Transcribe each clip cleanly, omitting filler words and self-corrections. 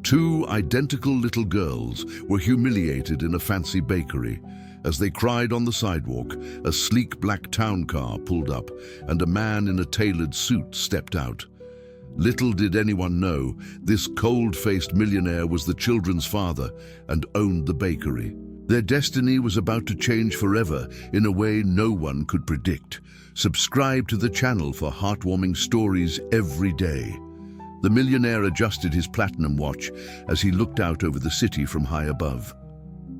Two identical little girls were humiliated in a fancy bakery. As they cried on the sidewalk, a sleek black town car pulled up, and a man in a tailored suit stepped out. Little did anyone know, this cold-faced millionaire was the children's father and owned the bakery. Their destiny was about to change forever in a way no one could predict. Subscribe to the channel for heartwarming stories every day. The millionaire adjusted his platinum watch as he looked out over the city from high above.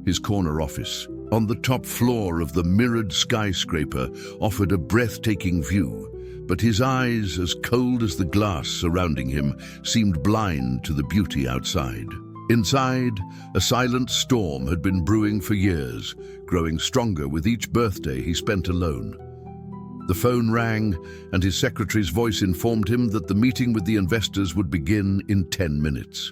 His corner office, on the top floor of the mirrored skyscraper, offered a breathtaking view, but his eyes, as cold as the glass surrounding him, seemed blind to the beauty outside. Inside, a silent storm had been brewing for years, growing stronger with each birthday he spent alone. The phone rang, and his secretary's voice informed him that the meeting with the investors would begin in 10 minutes.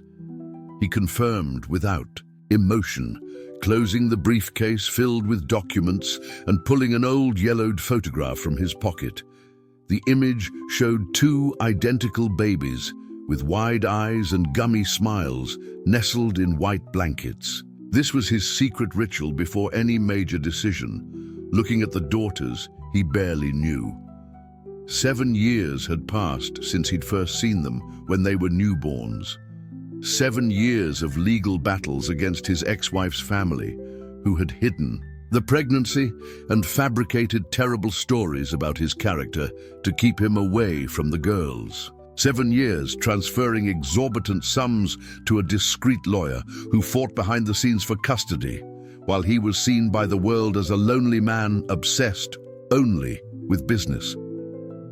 He confirmed without emotion, closing the briefcase filled with documents and pulling an old yellowed photograph from his pocket. The image showed two identical babies with wide eyes and gummy smiles nestled in white blankets. This was his secret ritual before any major decision. Looking at the daughters, he barely knew. 7 years had passed since he'd first seen them when they were newborns. 7 years of legal battles against his ex-wife's family, who had hidden the pregnancy and fabricated terrible stories about his character to keep him away from the girls. 7 years transferring exorbitant sums to a discreet lawyer who fought behind the scenes for custody, while he was seen by the world as a lonely man obsessed only with business.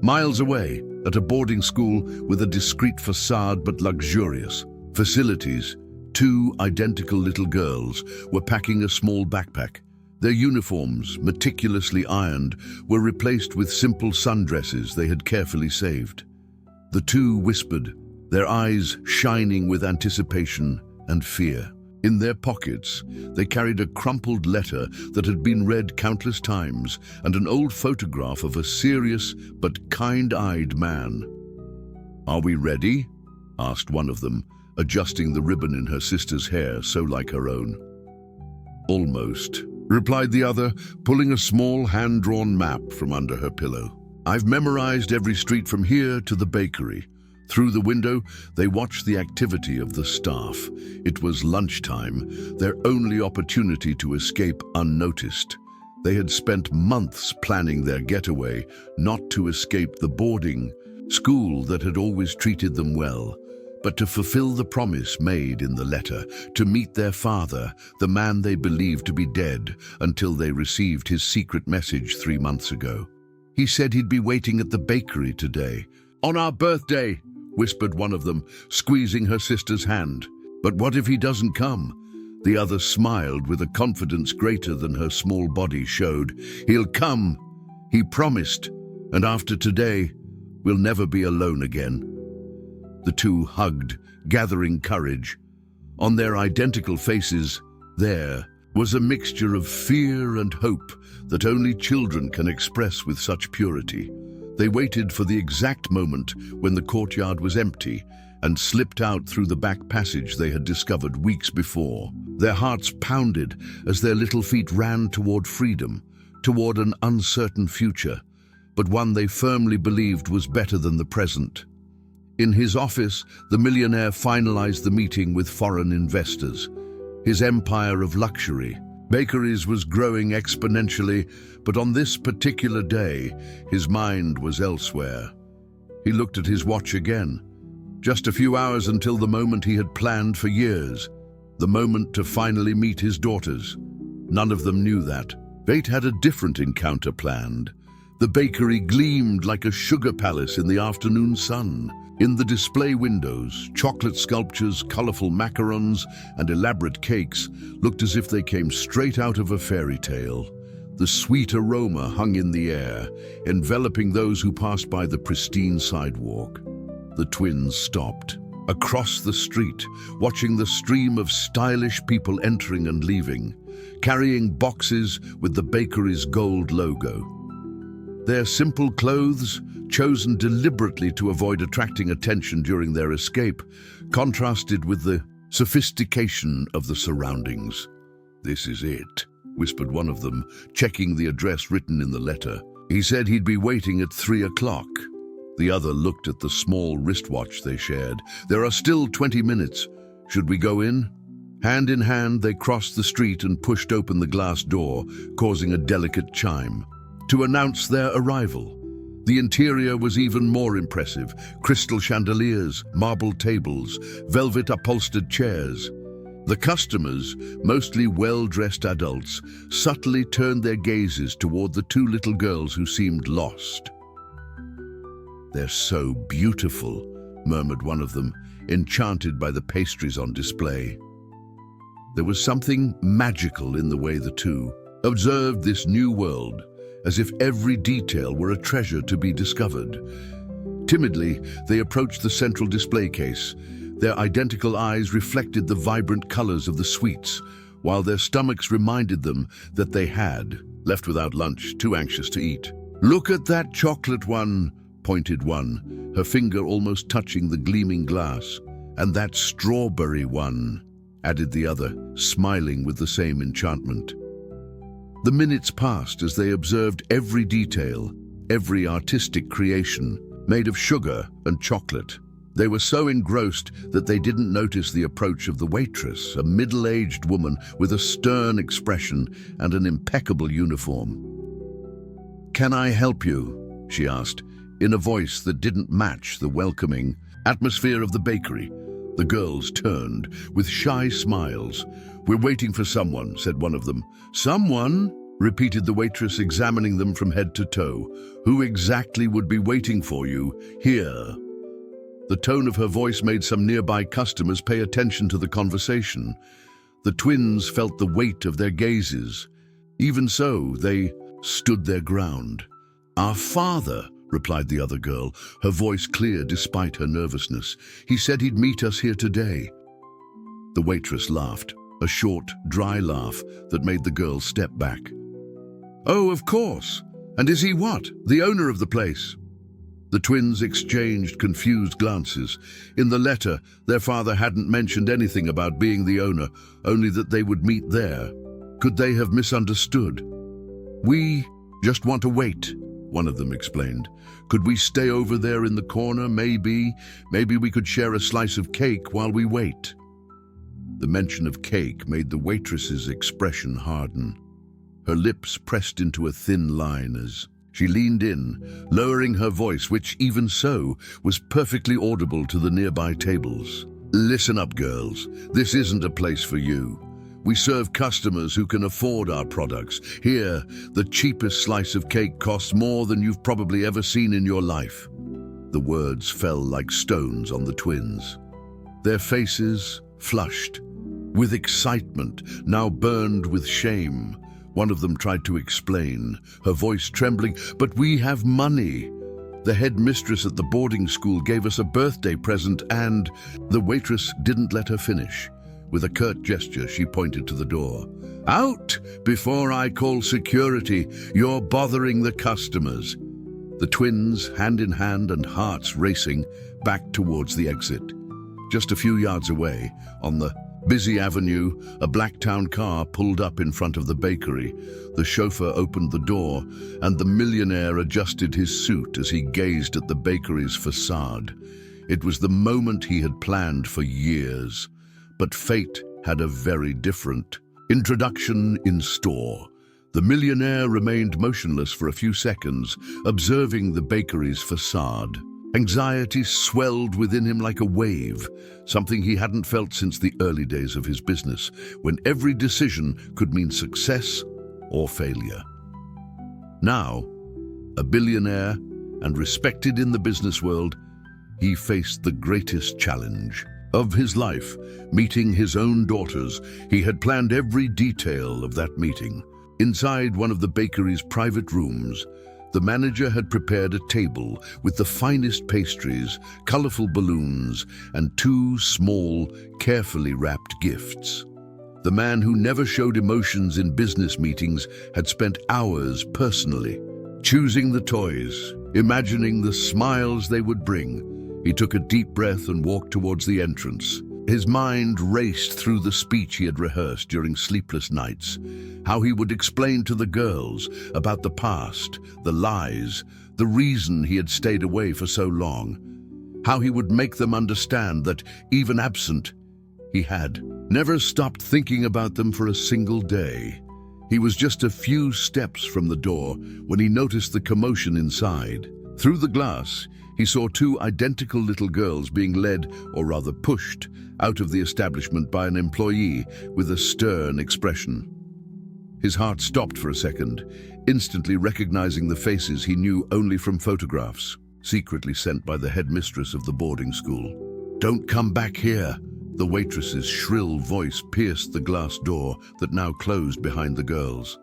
Miles away, at a boarding school with a discreet facade but luxurious facilities, two identical little girls were packing a small backpack. Their uniforms, meticulously ironed, were replaced with simple sundresses they had carefully saved. The two whispered, their eyes shining with anticipation and fear. In their pockets, they carried a crumpled letter that had been read countless times and an old photograph of a serious but kind-eyed man. "Are we ready?" asked one of them, adjusting the ribbon in her sister's hair so like her own. "Almost," replied the other, pulling a small hand-drawn map from under her pillow. "I've memorized every street from here to the bakery." Through the window, they watched the activity of the staff. It was lunchtime, their only opportunity to escape unnoticed. They had spent months planning their getaway, not to escape the boarding school that had always treated them well, but to fulfill the promise made in the letter, to meet their father, the man they believed to be dead, until they received his secret message 3 months ago. He said he'd be waiting at the bakery today. "On our birthday," whispered one of them, squeezing her sister's hand. "But what if he doesn't come?" The other smiled with a confidence greater than her small body showed. "He'll come. He promised. And after today, we'll never be alone again." The two hugged, gathering courage. On their identical faces, there was a mixture of fear and hope that only children can express with such purity. They waited for the exact moment when the courtyard was empty and slipped out through the back passage they had discovered weeks before. Their hearts pounded as their little feet ran toward freedom, toward an uncertain future, but one they firmly believed was better than the present. In his office, the millionaire finalized the meeting with foreign investors. His empire of luxury, bakeries, was growing exponentially, but on this particular day, his mind was elsewhere. He looked at his watch again. Just a few hours until the moment he had planned for years, the moment to finally meet his daughters. None of them knew that. Fate had a different encounter planned. The bakery gleamed like a sugar palace in the afternoon sun. In the display windows, chocolate sculptures, colorful macarons, and elaborate cakes looked as if they came straight out of a fairy tale. The sweet aroma hung in the air, enveloping those who passed by the pristine sidewalk. The twins stopped. Across the street, watching the stream of stylish people entering and leaving, carrying boxes with the bakery's gold logo. Their simple clothes, chosen deliberately to avoid attracting attention during their escape, contrasted with the sophistication of the surroundings. "This is it," whispered one of them, checking the address written in the letter. "He said he'd be waiting at 3 o'clock. The other looked at the small wristwatch they shared. "There are still 20 minutes. Should we go in?" Hand in hand, they crossed the street and pushed open the glass door, causing a delicate chime to announce their arrival. The interior was even more impressive. Crystal chandeliers, marble tables, velvet upholstered chairs. The customers, mostly well-dressed adults, subtly turned their gazes toward the two little girls who seemed lost. "They're so beautiful," murmured one of them, enchanted by the pastries on display. There was something magical in the way the two observed this new world, as if every detail were a treasure to be discovered. Timidly, they approached the central display case. Their identical eyes reflected the vibrant colors of the sweets, while their stomachs reminded them that they had left without lunch, too anxious to eat. "Look at that chocolate one," pointed one, her finger almost touching the gleaming glass. "And that strawberry one," added the other, smiling with the same enchantment. The minutes passed as they observed every detail, every artistic creation, made of sugar and chocolate. They were so engrossed that they didn't notice the approach of the waitress, a middle-aged woman with a stern expression and an impeccable uniform. "Can I help you?" she asked, in a voice that didn't match the welcoming atmosphere of the bakery. The girls turned with shy smiles. "We're waiting for someone," said one of them. "Someone?" repeated the waitress, examining them from head to toe. "Who exactly would be waiting for you here?" The tone of her voice made some nearby customers pay attention to the conversation. The twins felt the weight of their gazes. Even so, they stood their ground. "Our father," replied the other girl, her voice clear despite her nervousness. "He said he'd meet us here today." The waitress laughed, a short, dry laugh that made the girls step back. "Oh, of course. And is he what? The owner of the place?" The twins exchanged confused glances. In the letter, their father hadn't mentioned anything about being the owner, only that they would meet there. Could they have misunderstood? "We just want to wait," one of them explained. "Could we stay over there in the corner, maybe? Maybe we could share a slice of cake while we wait." The mention of cake made the waitress's expression harden. Her lips pressed into a thin line as she leaned in, lowering her voice, which, even so, was perfectly audible to the nearby tables. "Listen up, girls. This isn't a place for you. We serve customers who can afford our products. Here, the cheapest slice of cake costs more than you've probably ever seen in your life." The words fell like stones on the twins. Their faces flushed with excitement, now burned with shame. One of them tried to explain, her voice trembling, "But we have money. The head mistress at the boarding school gave us a birthday present and—" The waitress didn't let her finish. With a curt gesture, she pointed to the door. "Out before I call security. You're bothering the customers." The twins, hand in hand and hearts racing, backed towards the exit. Just a few yards away, on the busy avenue, a black town car pulled up in front of the bakery. The chauffeur opened the door, and the millionaire adjusted his suit as he gazed at the bakery's facade. It was the moment he had planned for years. But fate had a very different introduction in store. The millionaire remained motionless for a few seconds, observing the bakery's facade. Anxiety swelled within him like a wave, something he hadn't felt since the early days of his business, when every decision could mean success or failure. Now, a billionaire and respected in the business world, he faced the greatest challenge of his life, meeting his own daughters. He had planned every detail of that meeting. Inside one of the bakery's private rooms, the manager had prepared a table with the finest pastries, colorful balloons, and two small, carefully wrapped gifts. The man who never showed emotions in business meetings had spent hours personally choosing the toys, imagining the smiles they would bring. He took a deep breath and walked towards the entrance. His mind raced through the speech he had rehearsed during sleepless nights, how he would explain to the girls about the past, the lies, the reason he had stayed away for so long, how he would make them understand that, even absent, he had never stopped thinking about them for a single day. He was just a few steps from the door when he noticed the commotion inside. Through the glass, he saw two identical little girls being led, or rather pushed, out of the establishment by an employee with a stern expression. His heart stopped for a second, instantly recognizing the faces he knew only from photographs, secretly sent by the headmistress of the boarding school. "Don't come back here!" The waitress's shrill voice pierced the glass door that now closed behind the girls.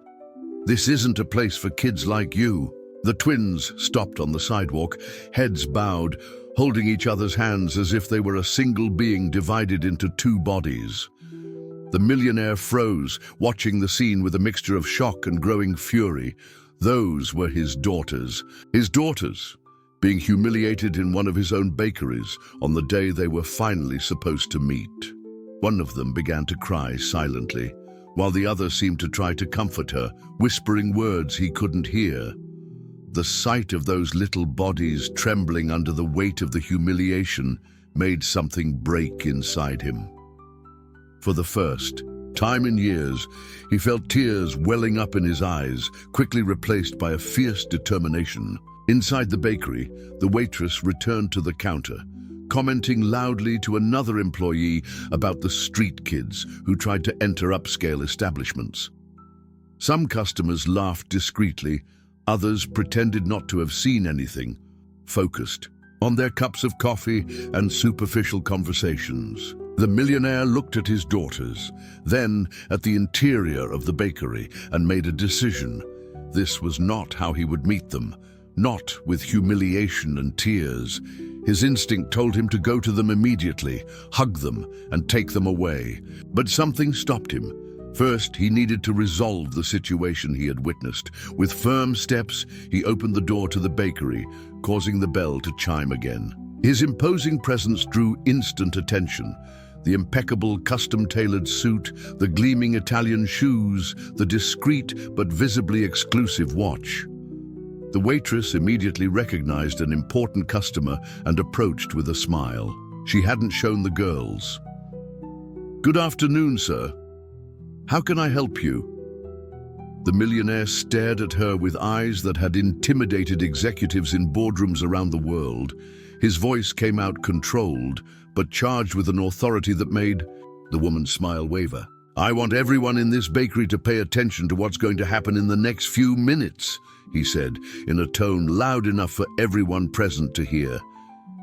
"This isn't a place for kids like you." The twins stopped on the sidewalk, heads bowed, holding each other's hands as if they were a single being divided into two bodies. The millionaire froze, watching the scene with a mixture of shock and growing fury. Those were his daughters. His daughters, being humiliated in one of his own bakeries on the day they were finally supposed to meet. One of them began to cry silently, while the other seemed to try to comfort her, whispering words he couldn't hear. The sight of those little bodies trembling under the weight of the humiliation made something break inside him. For the first time in years, he felt tears welling up in his eyes, quickly replaced by a fierce determination. Inside the bakery, the waitress returned to the counter, commenting loudly to another employee about the street kids who tried to enter upscale establishments. Some customers laughed discreetly, others pretended not to have seen anything, focused on their cups of coffee and superficial conversations. The millionaire looked at his daughters, then at the interior of the bakery, and made a decision. This was not how he would meet them, not with humiliation and tears. His instinct told him to go to them immediately, hug them, and take them away. But something stopped him. First, he needed to resolve the situation he had witnessed. With firm steps, he opened the door to the bakery, causing the bell to chime again. His imposing presence drew instant attention. The impeccable custom-tailored suit, the gleaming Italian shoes, the discreet but visibly exclusive watch. The waitress immediately recognized an important customer and approached with a smile. She hadn't shown the girls. "Good afternoon, sir. How can I help you?" The millionaire stared at her with eyes that had intimidated executives in boardrooms around the world. His voice came out controlled, but charged with an authority that made the woman's smile waver. "I want everyone in this bakery to pay attention to what's going to happen in the next few minutes," he said, in a tone loud enough for everyone present to hear.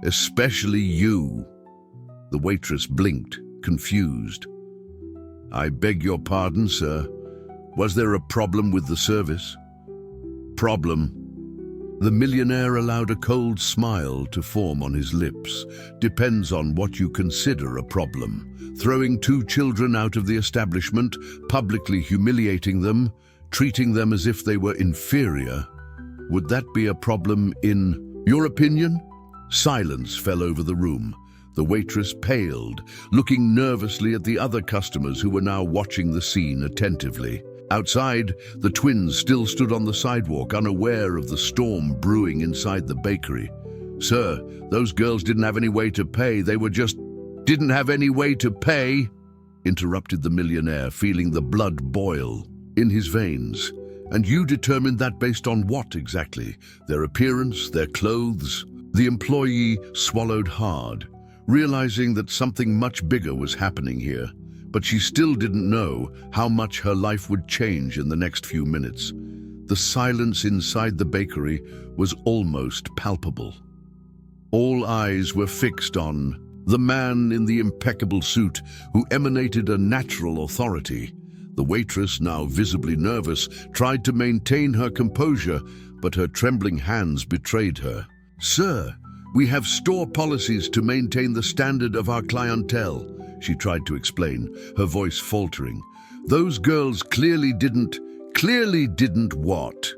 "Especially you." The waitress blinked, confused. "I beg your pardon, sir. Was there a problem with the service?" "Problem?" The millionaire allowed a cold smile to form on his lips. "Depends on what you consider a problem. Throwing two children out of the establishment, publicly humiliating them, treating them as if they were inferior. Would that be a problem in your opinion?" Silence fell over the room. The waitress paled, looking nervously at the other customers who were now watching the scene attentively. Outside, the twins still stood on the sidewalk, unaware of the storm brewing inside the bakery. "Sir, those girls didn't have any way to pay. They were just didn't have any way to pay," interrupted the millionaire, feeling the blood boil in his veins. "And you determined that based on what exactly? Their appearance, their clothes?" The employee swallowed hard, realizing that something much bigger was happening here. But she still didn't know how much her life would change in the next few minutes. The silence inside the bakery was almost palpable. All eyes were fixed on the man in the impeccable suit who emanated a natural authority. The waitress, now visibly nervous, tried to maintain her composure, but her trembling hands betrayed her. "Sir, we have store policies to maintain the standard of our clientele," she tried to explain, her voice faltering. "Those girls clearly didn't what?"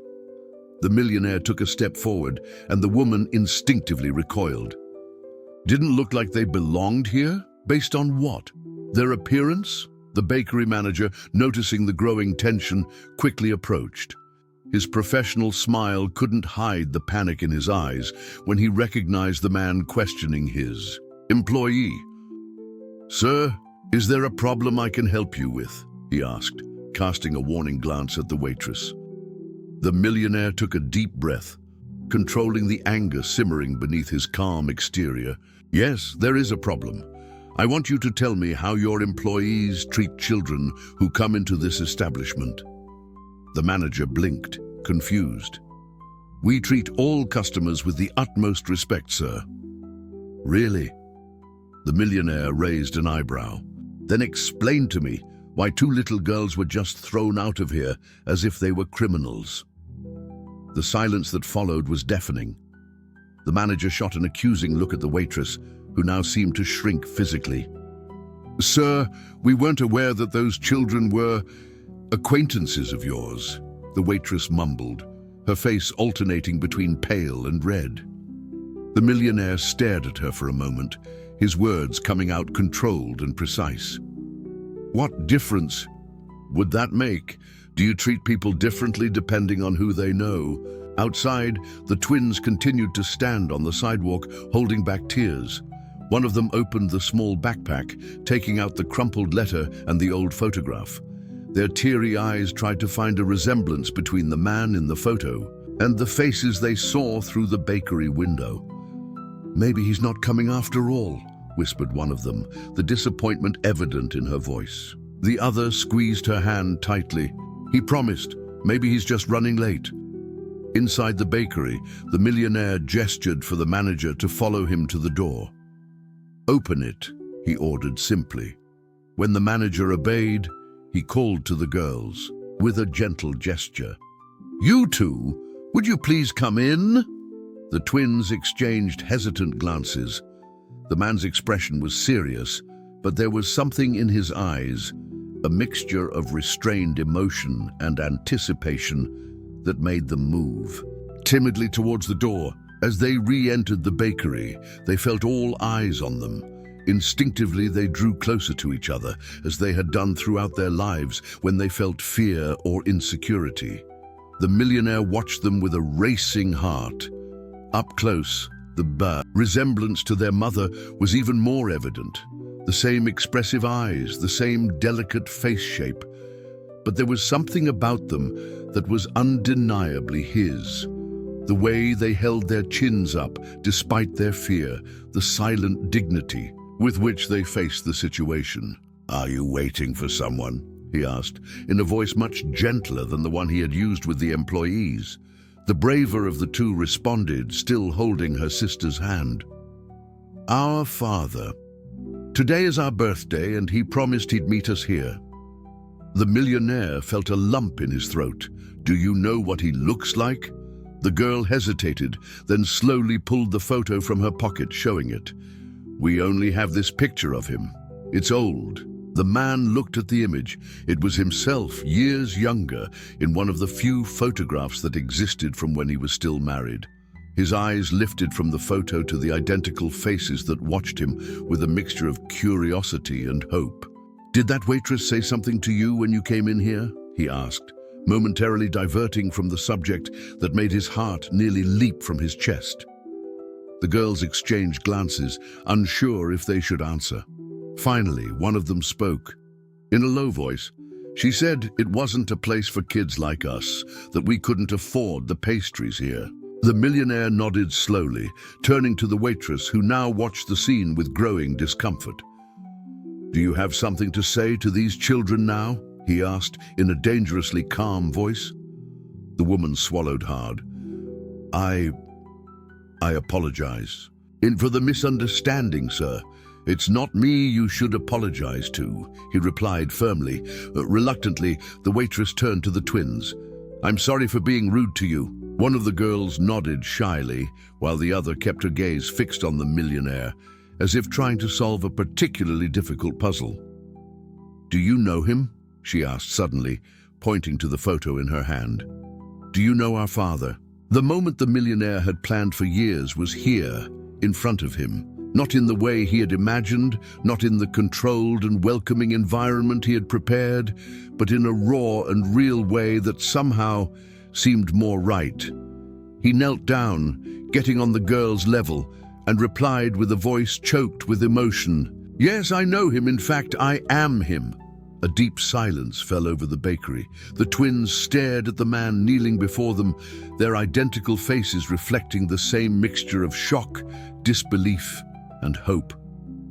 The millionaire took a step forward, and the woman instinctively recoiled. "Didn't look like they belonged here?" Based on what? Their appearance? The bakery manager, noticing the growing tension, quickly approached. His professional smile couldn't hide the panic in his eyes when he recognized the man questioning his employee. "Sir, is there a problem I can help you with?" he asked, casting a warning glance at the waitress. The millionaire took a deep breath, controlling the anger simmering beneath his calm exterior. "Yes, there is a problem. I want you to tell me how your employees treat children who come into this establishment." The manager blinked, confused. "We treat all customers with the utmost respect, sir." "Really?" The millionaire raised an eyebrow. "Then explain to me why two little girls were just thrown out of here as if they were criminals." The silence that followed was deafening. The manager shot an accusing look at the waitress, who now seemed to shrink physically. "Sir, we weren't aware that those children were acquaintances of yours," the waitress mumbled, her face alternating between pale and red. The millionaire stared at her for a moment, his words coming out controlled and precise. "What difference would that make? Do you treat people differently depending on who they know?" Outside, the twins continued to stand on the sidewalk, holding back tears. One of them opened the small backpack, taking out the crumpled letter and the old photograph. Their teary eyes tried to find a resemblance between the man in the photo and the faces they saw through the bakery window. "Maybe he's not coming after all," whispered one of them, the disappointment evident in her voice. The other squeezed her hand tightly. "He promised. Maybe he's just running late." Inside the bakery, the millionaire gestured for the manager to follow him to the door. "Open it," he ordered simply. When the manager obeyed, he called to the girls with a gentle gesture. "You two, would you please come in?" The twins exchanged hesitant glances. The man's expression was serious, but there was something in his eyes, a mixture of restrained emotion and anticipation, that made them move timidly towards the door. As they re-entered the bakery, they felt all eyes on them. Instinctively, they drew closer to each other, as they had done throughout their lives when they felt fear or insecurity. The millionaire watched them with a racing heart. Up close, the resemblance to their mother was even more evident. The same expressive eyes, the same delicate face shape. But there was something about them that was undeniably his. The way they held their chins up despite their fear, the silent dignity with which they faced the situation. "Are you waiting for someone?" he asked, in a voice much gentler than the one he had used with the employees. The braver of the two responded, still holding her sister's hand. "Our father. Today is our birthday, and he promised he'd meet us here." The millionaire felt a lump in his throat. "Do you know what he looks like?" The girl hesitated, then slowly pulled the photo from her pocket, showing it. "We only have this picture of him. It's old." The man looked at the image. It was himself, years younger, in one of the few photographs that existed from when he was still married. His eyes lifted from the photo to the identical faces that watched him with a mixture of curiosity and hope. "Did that waitress say something to you when you came in here?" he asked, momentarily diverting from the subject that made his heart nearly leap from his chest. The girls exchanged glances, unsure if they should answer. Finally, one of them spoke. In a low voice, she said it wasn't a place for kids like us, that we couldn't afford the pastries here. The millionaire nodded slowly, turning to the waitress, who now watched the scene with growing discomfort. "Do you have something to say to these children now?" he asked in a dangerously calm voice. The woman swallowed hard. I apologize. For the misunderstanding, sir. It's not me you should apologize to," he replied firmly. Reluctantly, the waitress turned to the twins. "I'm sorry for being rude to you." One of the girls nodded shyly, while the other kept her gaze fixed on the millionaire, as if trying to solve a particularly difficult puzzle. "Do you know him?" she asked suddenly, pointing to the photo in her hand. "Do you know our father?" The moment the millionaire had planned for years was here, in front of him. Not in the way he had imagined, not in the controlled and welcoming environment he had prepared, but in a raw and real way that somehow seemed more right. He knelt down, getting on the girl's level, and replied with a voice choked with emotion, "Yes, I know him. In fact, I am him." A deep silence fell over the bakery. The twins stared at the man kneeling before them, their identical faces reflecting the same mixture of shock, disbelief, and hope.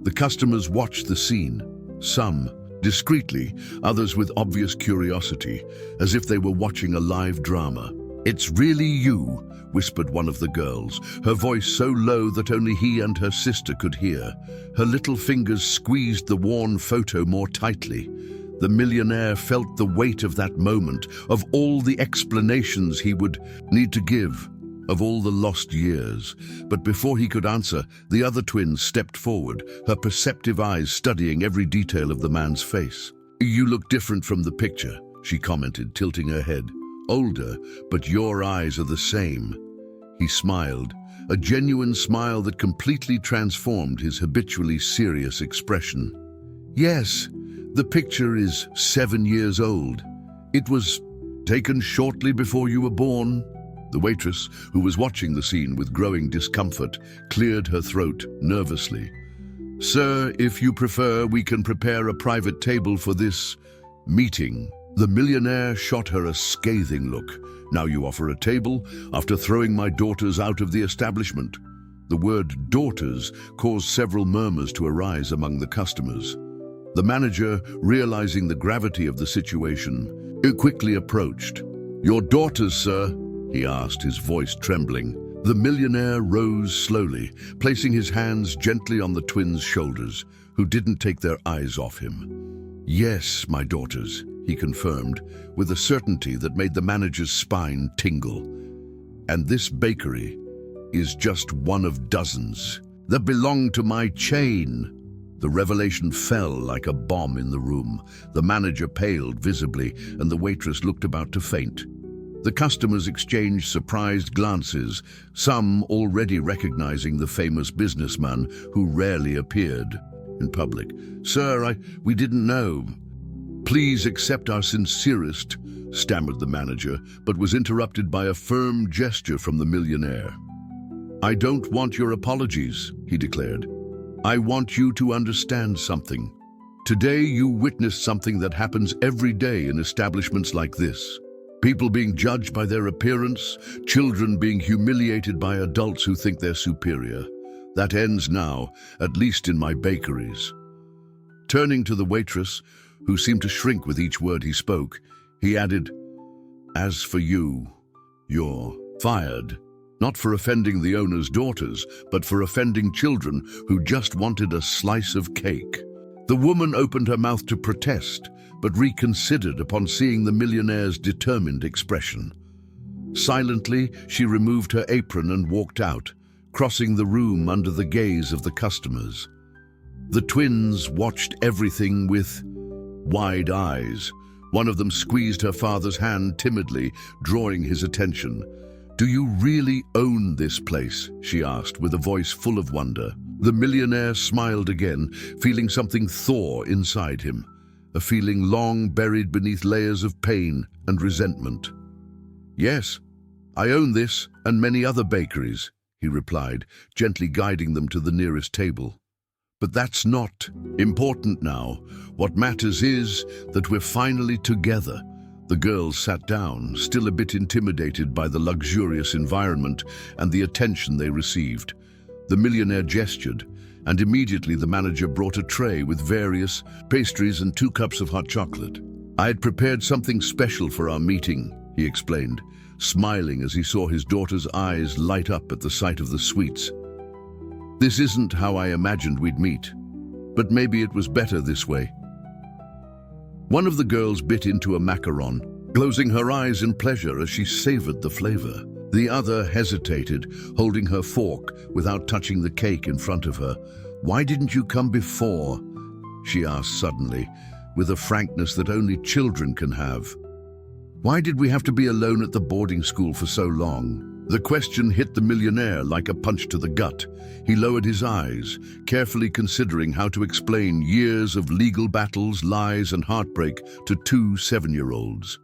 The customers watched the scene, some discreetly, others with obvious curiosity, as if they were watching a live drama. "It's really you," whispered one of the girls, her voice so low that only he and her sister could hear. Her little fingers squeezed the worn photo more tightly. The millionaire felt the weight of that moment, of all the explanations he would need to give, of all the lost years. But before he could answer, the other twin stepped forward, her perceptive eyes studying every detail of the man's face. "You look different from the picture," she commented, tilting her head. "Older, but your eyes are the same." He smiled, a genuine smile that completely transformed his habitually serious expression. "Yes, the picture is 7 years old. It was taken shortly before you were born." The waitress, who was watching the scene with growing discomfort, cleared her throat nervously. "Sir, if you prefer, we can prepare a private table for this meeting." The millionaire shot her a scathing look. "Now you offer a table after throwing my daughters out of the establishment." The word daughters caused several murmurs to arise among the customers. The manager, realizing the gravity of the situation, quickly approached. "Your daughters, sir?" he asked, his voice trembling. The millionaire rose slowly, placing his hands gently on the twins' shoulders, who didn't take their eyes off him. "Yes, my daughters," he confirmed, with a certainty that made the manager's spine tingle. "And this bakery is just one of dozens that belong to my chain." The revelation fell like a bomb in the room. The manager paled visibly, and the waitress looked about to faint. The customers exchanged surprised glances, some already recognizing the famous businessman who rarely appeared in public. "Sir, we didn't know." "Please accept our sincerest," stammered the manager, but was interrupted by a firm gesture from the millionaire. "I don't want your apologies," he declared. "I want you to understand something. Today you witnessed something that happens every day in establishments like this. People being judged by their appearance, children being humiliated by adults who think they're superior. That ends now, at least in my bakeries." Turning to the waitress, who seemed to shrink with each word he spoke, he added, "As for you, you're fired. Not for offending the owner's daughters, but for offending children who just wanted a slice of cake." The woman opened her mouth to protest, but reconsidered upon seeing the millionaire's determined expression. Silently, she removed her apron and walked out, crossing the room under the gaze of the customers. The twins watched everything with wide eyes. One of them squeezed her father's hand timidly, drawing his attention. "Do you really own this place?" she asked, with a voice full of wonder. The millionaire smiled again, feeling something thaw inside him, a feeling long buried beneath layers of pain and resentment. "Yes, I own this and many other bakeries," he replied, gently guiding them to the nearest table. "But that's not important now. What matters is that we're finally together." The girls sat down, still a bit intimidated by the luxurious environment and the attention they received. The millionaire gestured, and immediately the manager brought a tray with various pastries and 2 cups of hot chocolate. "I had prepared something special for our meeting," he explained, smiling as he saw his daughter's eyes light up at the sight of the sweets. "This isn't how I imagined we'd meet, but maybe it was better this way." One of the girls bit into a macaron, closing her eyes in pleasure as she savored the flavor. The other hesitated, holding her fork without touching the cake in front of her. "Why didn't you come before?" she asked suddenly, with a frankness that only children can have. "Why did we have to be alone at the boarding school for so long?" The question hit the millionaire like a punch to the gut. He lowered his eyes, carefully considering how to explain years of legal battles, lies, and heartbreak to two 7-year-olds.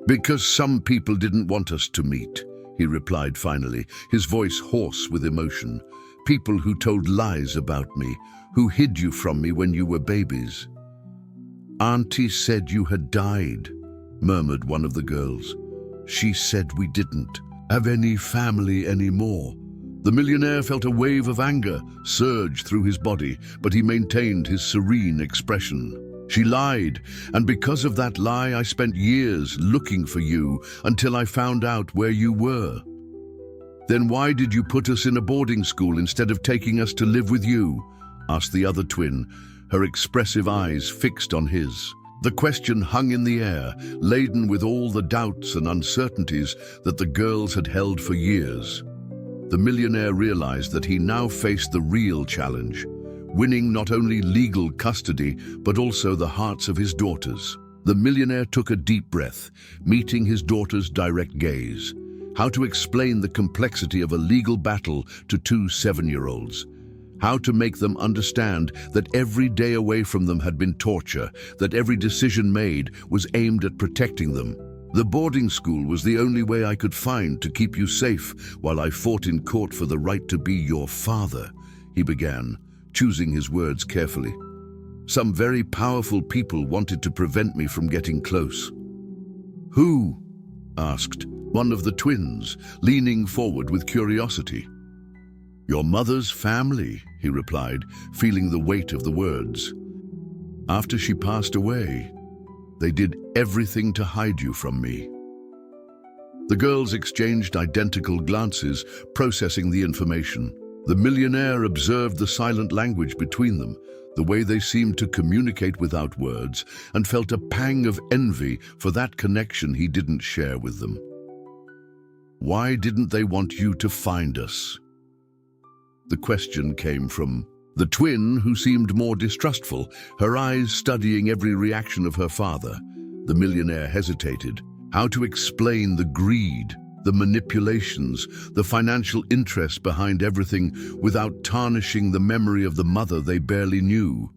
"Because some people didn't want us to meet," he replied finally, his voice hoarse with emotion. "People who told lies about me, who hid you from me when you were babies." "Auntie said you had died," murmured one of the girls. "She said we didn't have any family anymore." The millionaire felt a wave of anger surge through his body, but he maintained his serene expression. "She lied, and because of that lie I spent years looking for you until I found out where you were." "Then why did you put us in a boarding school instead of taking us to live with you?" asked the other twin, her expressive eyes fixed on his. The question hung in the air, laden with all the doubts and uncertainties that the girls had held for years. The millionaire realized that he now faced the real challenge, winning not only legal custody, but also the hearts of his daughters. The millionaire took a deep breath, meeting his daughter's direct gaze. How to explain the complexity of a legal battle to two 7-year-olds? How to make them understand that every day away from them had been torture, that every decision made was aimed at protecting them. "The boarding school was the only way I could find to keep you safe while I fought in court for the right to be your father," he began, choosing his words carefully. "Some very powerful people wanted to prevent me from getting close." "Who?" asked one of the twins, leaning forward with curiosity. "Your mother's family," he replied, feeling the weight of the words. "After she passed away, they did everything to hide you from me." The girls exchanged identical glances, processing the information. The millionaire observed the silent language between them, the way they seemed to communicate without words, and felt a pang of envy for that connection he didn't share with them. "Why didn't they want you to find us?" The question came from the twin, who seemed more distrustful, her eyes studying every reaction of her father. The millionaire hesitated. How to explain the greed, the manipulations, the financial interest behind everything without tarnishing the memory of the mother they barely knew?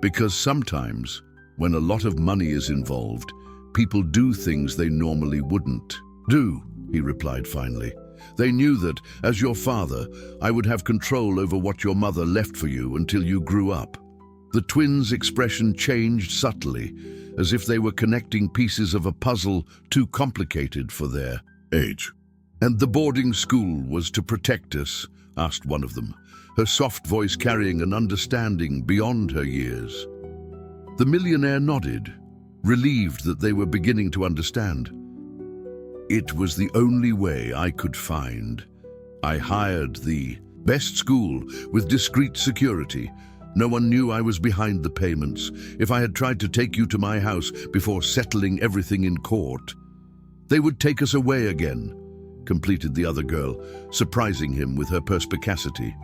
Because sometimes, when a lot of money is involved, people do things they normally wouldn't do, he replied finally. They knew that, as your father, I would have control over what your mother left for you until you grew up. The twins' expression changed subtly, as if they were connecting pieces of a puzzle too complicated for their age. "And the boarding school was to protect us?" asked one of them, her soft voice carrying an understanding beyond her years. The millionaire nodded, relieved that they were beginning to understand. "It was the only way I could find. I hired the best school with discreet security. No one knew I was behind the payments. If I had tried to take you to my house before settling everything in court, they would take us away again," completed the other girl, surprising him with her perspicacity.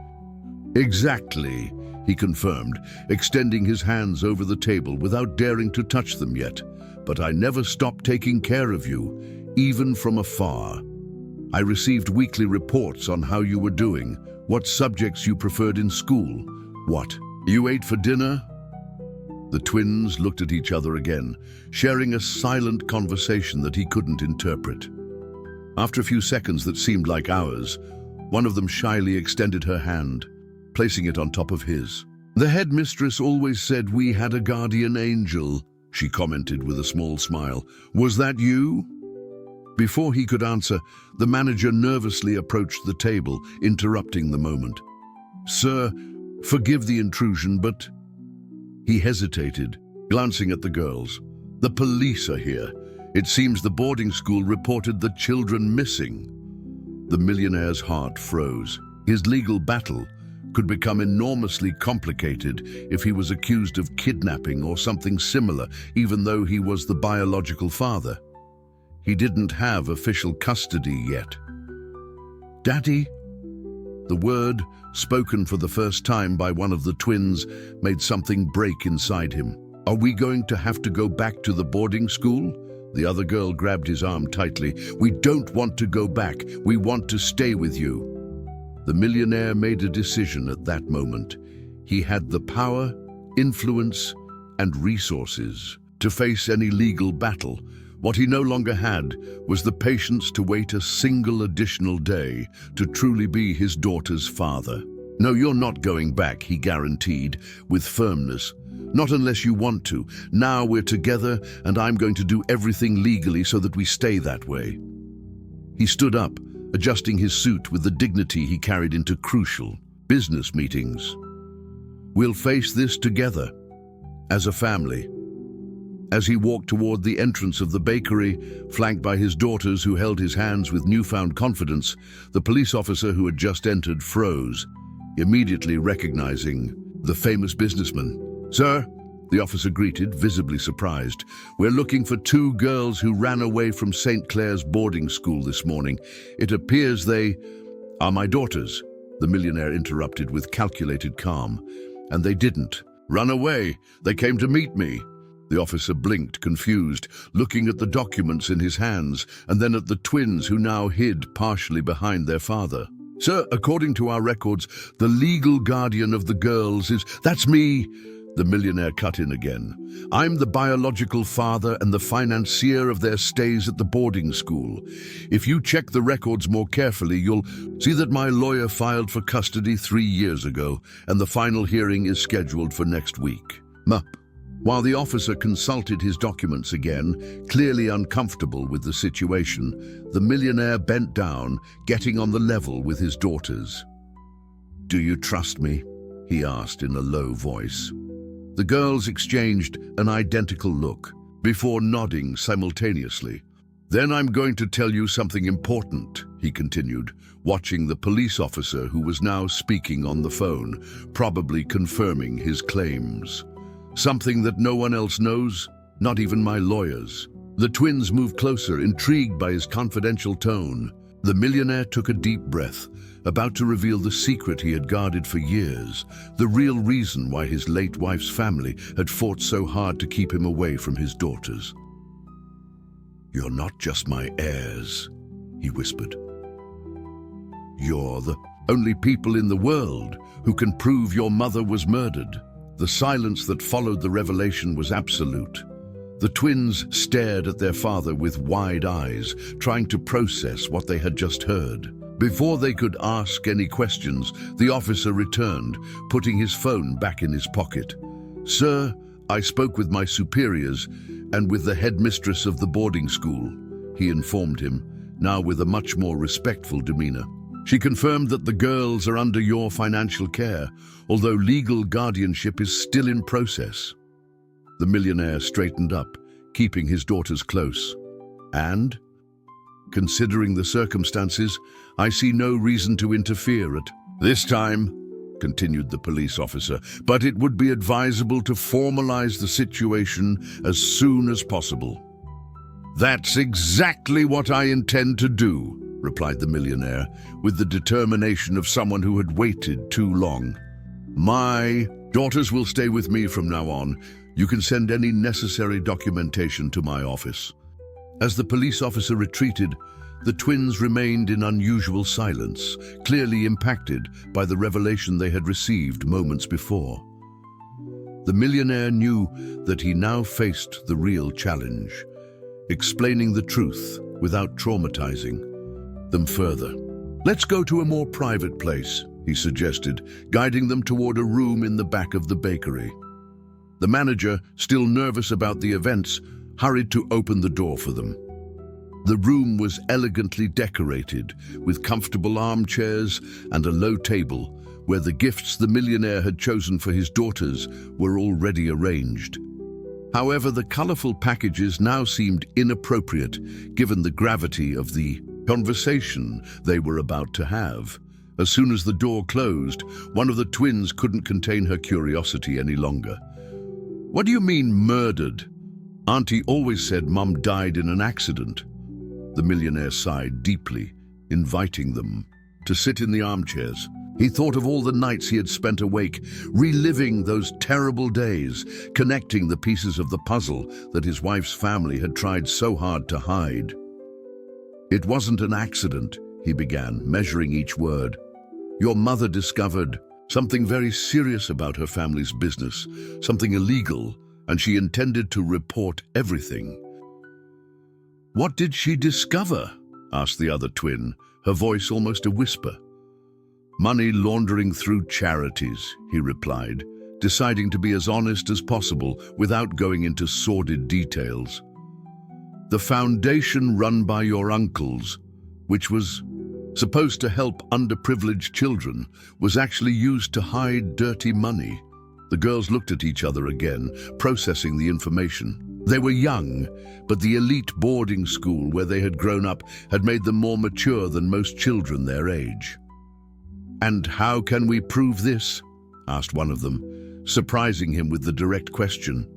"Exactly," he confirmed, extending his hands over the table without daring to touch them yet. "But I never stopped taking care of you, even from afar. I received weekly reports on how you were doing, what subjects you preferred in school, what you ate for dinner." The twins looked at each other again, sharing a silent conversation that he couldn't interpret. After a few seconds that seemed like hours, one of them shyly extended her hand, placing it on top of his. "The headmistress always said we had a guardian angel," she commented with a small smile. "Was that you?" Before he could answer, the manager nervously approached the table, interrupting the moment. "Sir, forgive the intrusion, but—" He hesitated, glancing at the girls. "The police are here. It seems the boarding school reported the children missing." The millionaire's heart froze. His legal battle could become enormously complicated if he was accused of kidnapping or something similar, even though he was the biological father. He didn't have official custody yet. "Daddy?" The word, spoken for the first time by one of the twins, made something break inside him. "Are we going to have to go back to the boarding school?" The other girl grabbed his arm tightly. "We don't want to go back. We want to stay with you." The millionaire made a decision at that moment. He had the power, influence, and resources to face any legal battle. What he no longer had was the patience to wait a single additional day to truly be his daughter's father. "No, you're not going back," he guaranteed, with firmness. "Not unless you want to. Now we're together, and I'm going to do everything legally so that we stay that way." He stood up, adjusting his suit with the dignity he carried into crucial business meetings. "We'll face this together, as a family." As he walked toward the entrance of the bakery, flanked by his daughters who held his hands with newfound confidence, the police officer who had just entered froze, immediately recognizing the famous businessman. "Sir," the officer greeted, visibly surprised, "we're looking for two girls who ran away from St. Clair's boarding school this morning. It appears they are my daughters," the millionaire interrupted with calculated calm. "And they didn't run away. They came to meet me." The officer blinked, confused, looking at the documents in his hands and then at the twins who now hid partially behind their father. "Sir, according to our records, the legal guardian of the girls is—" "That's me," the millionaire cut in again. "I'm the biological father and the financier of their stays at the boarding school. If you check the records more carefully, you'll see that my lawyer filed for custody 3 years ago, and the final hearing is scheduled for next week." While the officer consulted his documents again, clearly uncomfortable with the situation, the millionaire bent down, getting on the level with his daughters. "Do you trust me?" he asked in a low voice. The girls exchanged an identical look, before nodding simultaneously. "Then I'm going to tell you something important," he continued, watching the police officer who was now speaking on the phone, probably confirming his claims. "Something that no one else knows, not even my lawyers." The twins moved closer, intrigued by his confidential tone. The millionaire took a deep breath, about to reveal the secret he had guarded for years, the real reason why his late wife's family had fought so hard to keep him away from his daughters. "You're not just my heirs," he whispered. "You're the only people in the world who can prove your mother was murdered." The silence that followed the revelation was absolute. The twins stared at their father with wide eyes, trying to process what they had just heard. Before they could ask any questions, the officer returned, putting his phone back in his pocket. "Sir, I spoke with my superiors and with the headmistress of the boarding school," he informed him, now with a much more respectful demeanor. "She confirmed that the girls are under your financial care, although legal guardianship is still in process." The millionaire straightened up, keeping his daughters close. "And, considering the circumstances, I see no reason to interfere at this time," continued the police officer, "but it would be advisable to formalize the situation as soon as possible." "That's exactly what I intend to do," replied the millionaire, with the determination of someone who had waited too long. "My daughters will stay with me from now on. You can send any necessary documentation to my office." As the police officer retreated, the twins remained in unusual silence, clearly impacted by the revelation they had received moments before. The millionaire knew that he now faced the real challenge, explaining the truth without traumatizing them further. "Let's go to a more private place," he suggested, guiding them toward a room in the back of the bakery. The manager, still nervous about the events, hurried to open the door for them. The room was elegantly decorated, with comfortable armchairs and a low table, where the gifts the millionaire had chosen for his daughters were already arranged. However, the colorful packages now seemed inappropriate, given the gravity of the conversation they were about to have. As soon as the door closed, one of the twins couldn't contain her curiosity any longer. "What do you mean, murdered? Auntie always said Mum died in an accident." The millionaire sighed deeply, inviting them to sit in the armchairs. He thought of all the nights he had spent awake, reliving those terrible days, connecting the pieces of the puzzle that his wife's family had tried so hard to hide. "It wasn't an accident," he began, measuring each word. "Your mother discovered something very serious about her family's business, something illegal, and she intended to report everything." "What did she discover?" asked the other twin, her voice almost a whisper. "Money laundering through charities," he replied, deciding to be as honest as possible without going into sordid details. "The foundation run by your uncles, which was supposed to help underprivileged children, was actually used to hide dirty money." The girls looked at each other again, processing the information. They were young, but the elite boarding school where they had grown up had made them more mature than most children their age. "And how can we prove this?" asked one of them, surprising him with the direct question.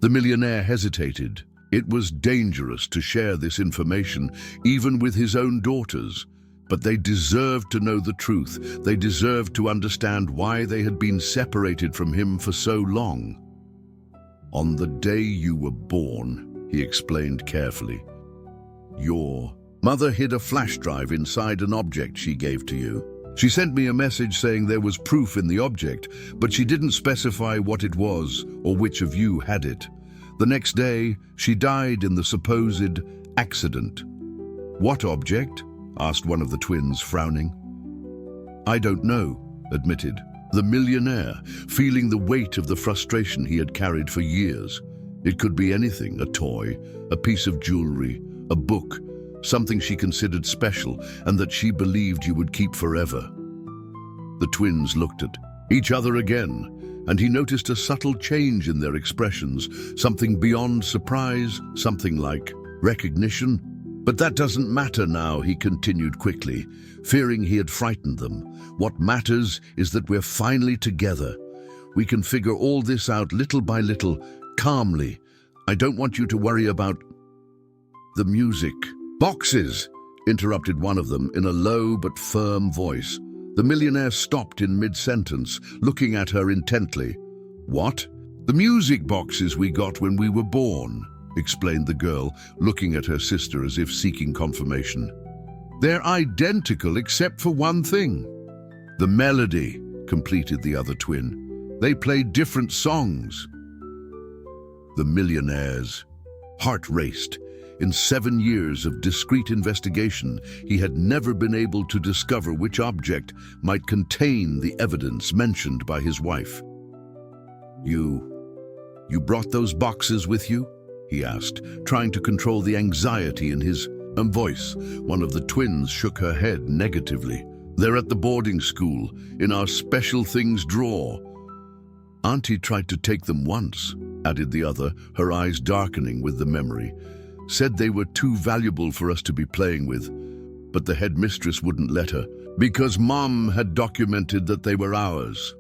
The millionaire hesitated. It was dangerous to share this information, even with his own daughters. But they deserved to know the truth. They deserved to understand why they had been separated from him for so long. "On the day you were born," he explained carefully, "your mother hid a flash drive inside an object she gave to you. She sent me a message saying there was proof in the object, but she didn't specify what it was or which of you had it. The next day, she died in the supposed accident." "What object?" asked one of the twins, frowning. "I don't know," admitted the millionaire, feeling the weight of the frustration he had carried for years. It could be anything: a toy, a piece of jewelry, a book, something she considered special and that she believed you would keep forever. The twins looked at each other again, and he noticed a subtle change in their expressions, something beyond surprise, something like recognition. "But that doesn't matter now," he continued quickly, fearing he had frightened them. "What matters is that we're finally together. We can figure all this out little by little, calmly. I don't want you to worry about the music." "Boxes!" interrupted one of them in a low but firm voice. The millionaire stopped in mid-sentence, looking at her intently. "What?" "The music boxes we got when we were born," explained the girl, looking at her sister as if seeking confirmation. "They're identical except for one thing." "The melody," completed the other twin. "They play different songs." The millionaire's heart raced. In 7 years of discreet investigation, he had never been able to discover which object might contain the evidence mentioned by his wife. You brought those boxes with you?" he asked, trying to control the anxiety in his voice. One of the twins shook her head negatively. "They're at the boarding school, in our special things drawer." "Auntie tried to take them once," added the other, her eyes darkening with the memory. "Said they were too valuable for us to be playing with, but the headmistress wouldn't let her, because Mom had documented that they were ours."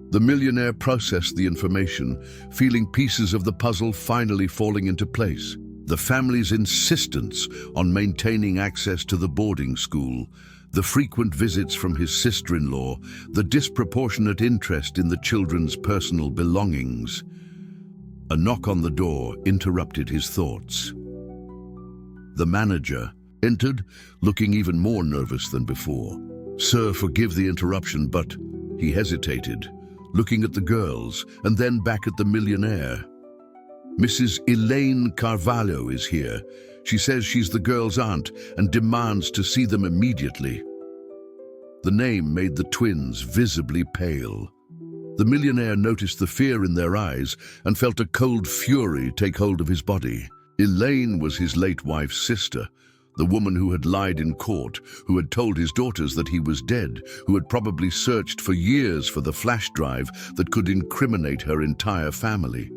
The millionaire processed the information, feeling pieces of the puzzle finally falling into place. The family's insistence on maintaining access to the boarding school, the frequent visits from his sister-in-law, the disproportionate interest in the children's personal belongings. A knock on the door interrupted his thoughts. The manager entered, looking even more nervous than before. "Sir, forgive the interruption, but..." He hesitated, looking at the girls and then back at the millionaire. "Mrs. Elaine Carvalho is here. She says she's the girls' aunt and demands to see them immediately." The name made the twins visibly pale. The millionaire noticed the fear in their eyes and felt a cold fury take hold of his body. Elaine was his late wife's sister, the woman who had lied in court, who had told his daughters that he was dead, who had probably searched for years for the flash drive that could incriminate her entire family.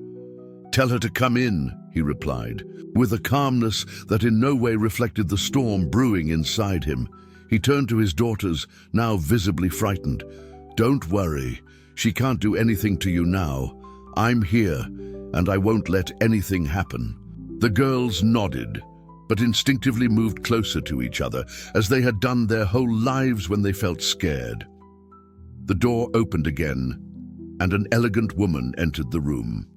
"Tell her to come in," he replied, with a calmness that in no way reflected the storm brewing inside him. He turned to his daughters, now visibly frightened. "Don't worry. She can't do anything to you now. I'm here, and I won't let anything happen." The girls nodded, but instinctively moved closer to each other, as they had done their whole lives when they felt scared. The door opened again, and an elegant woman entered the room.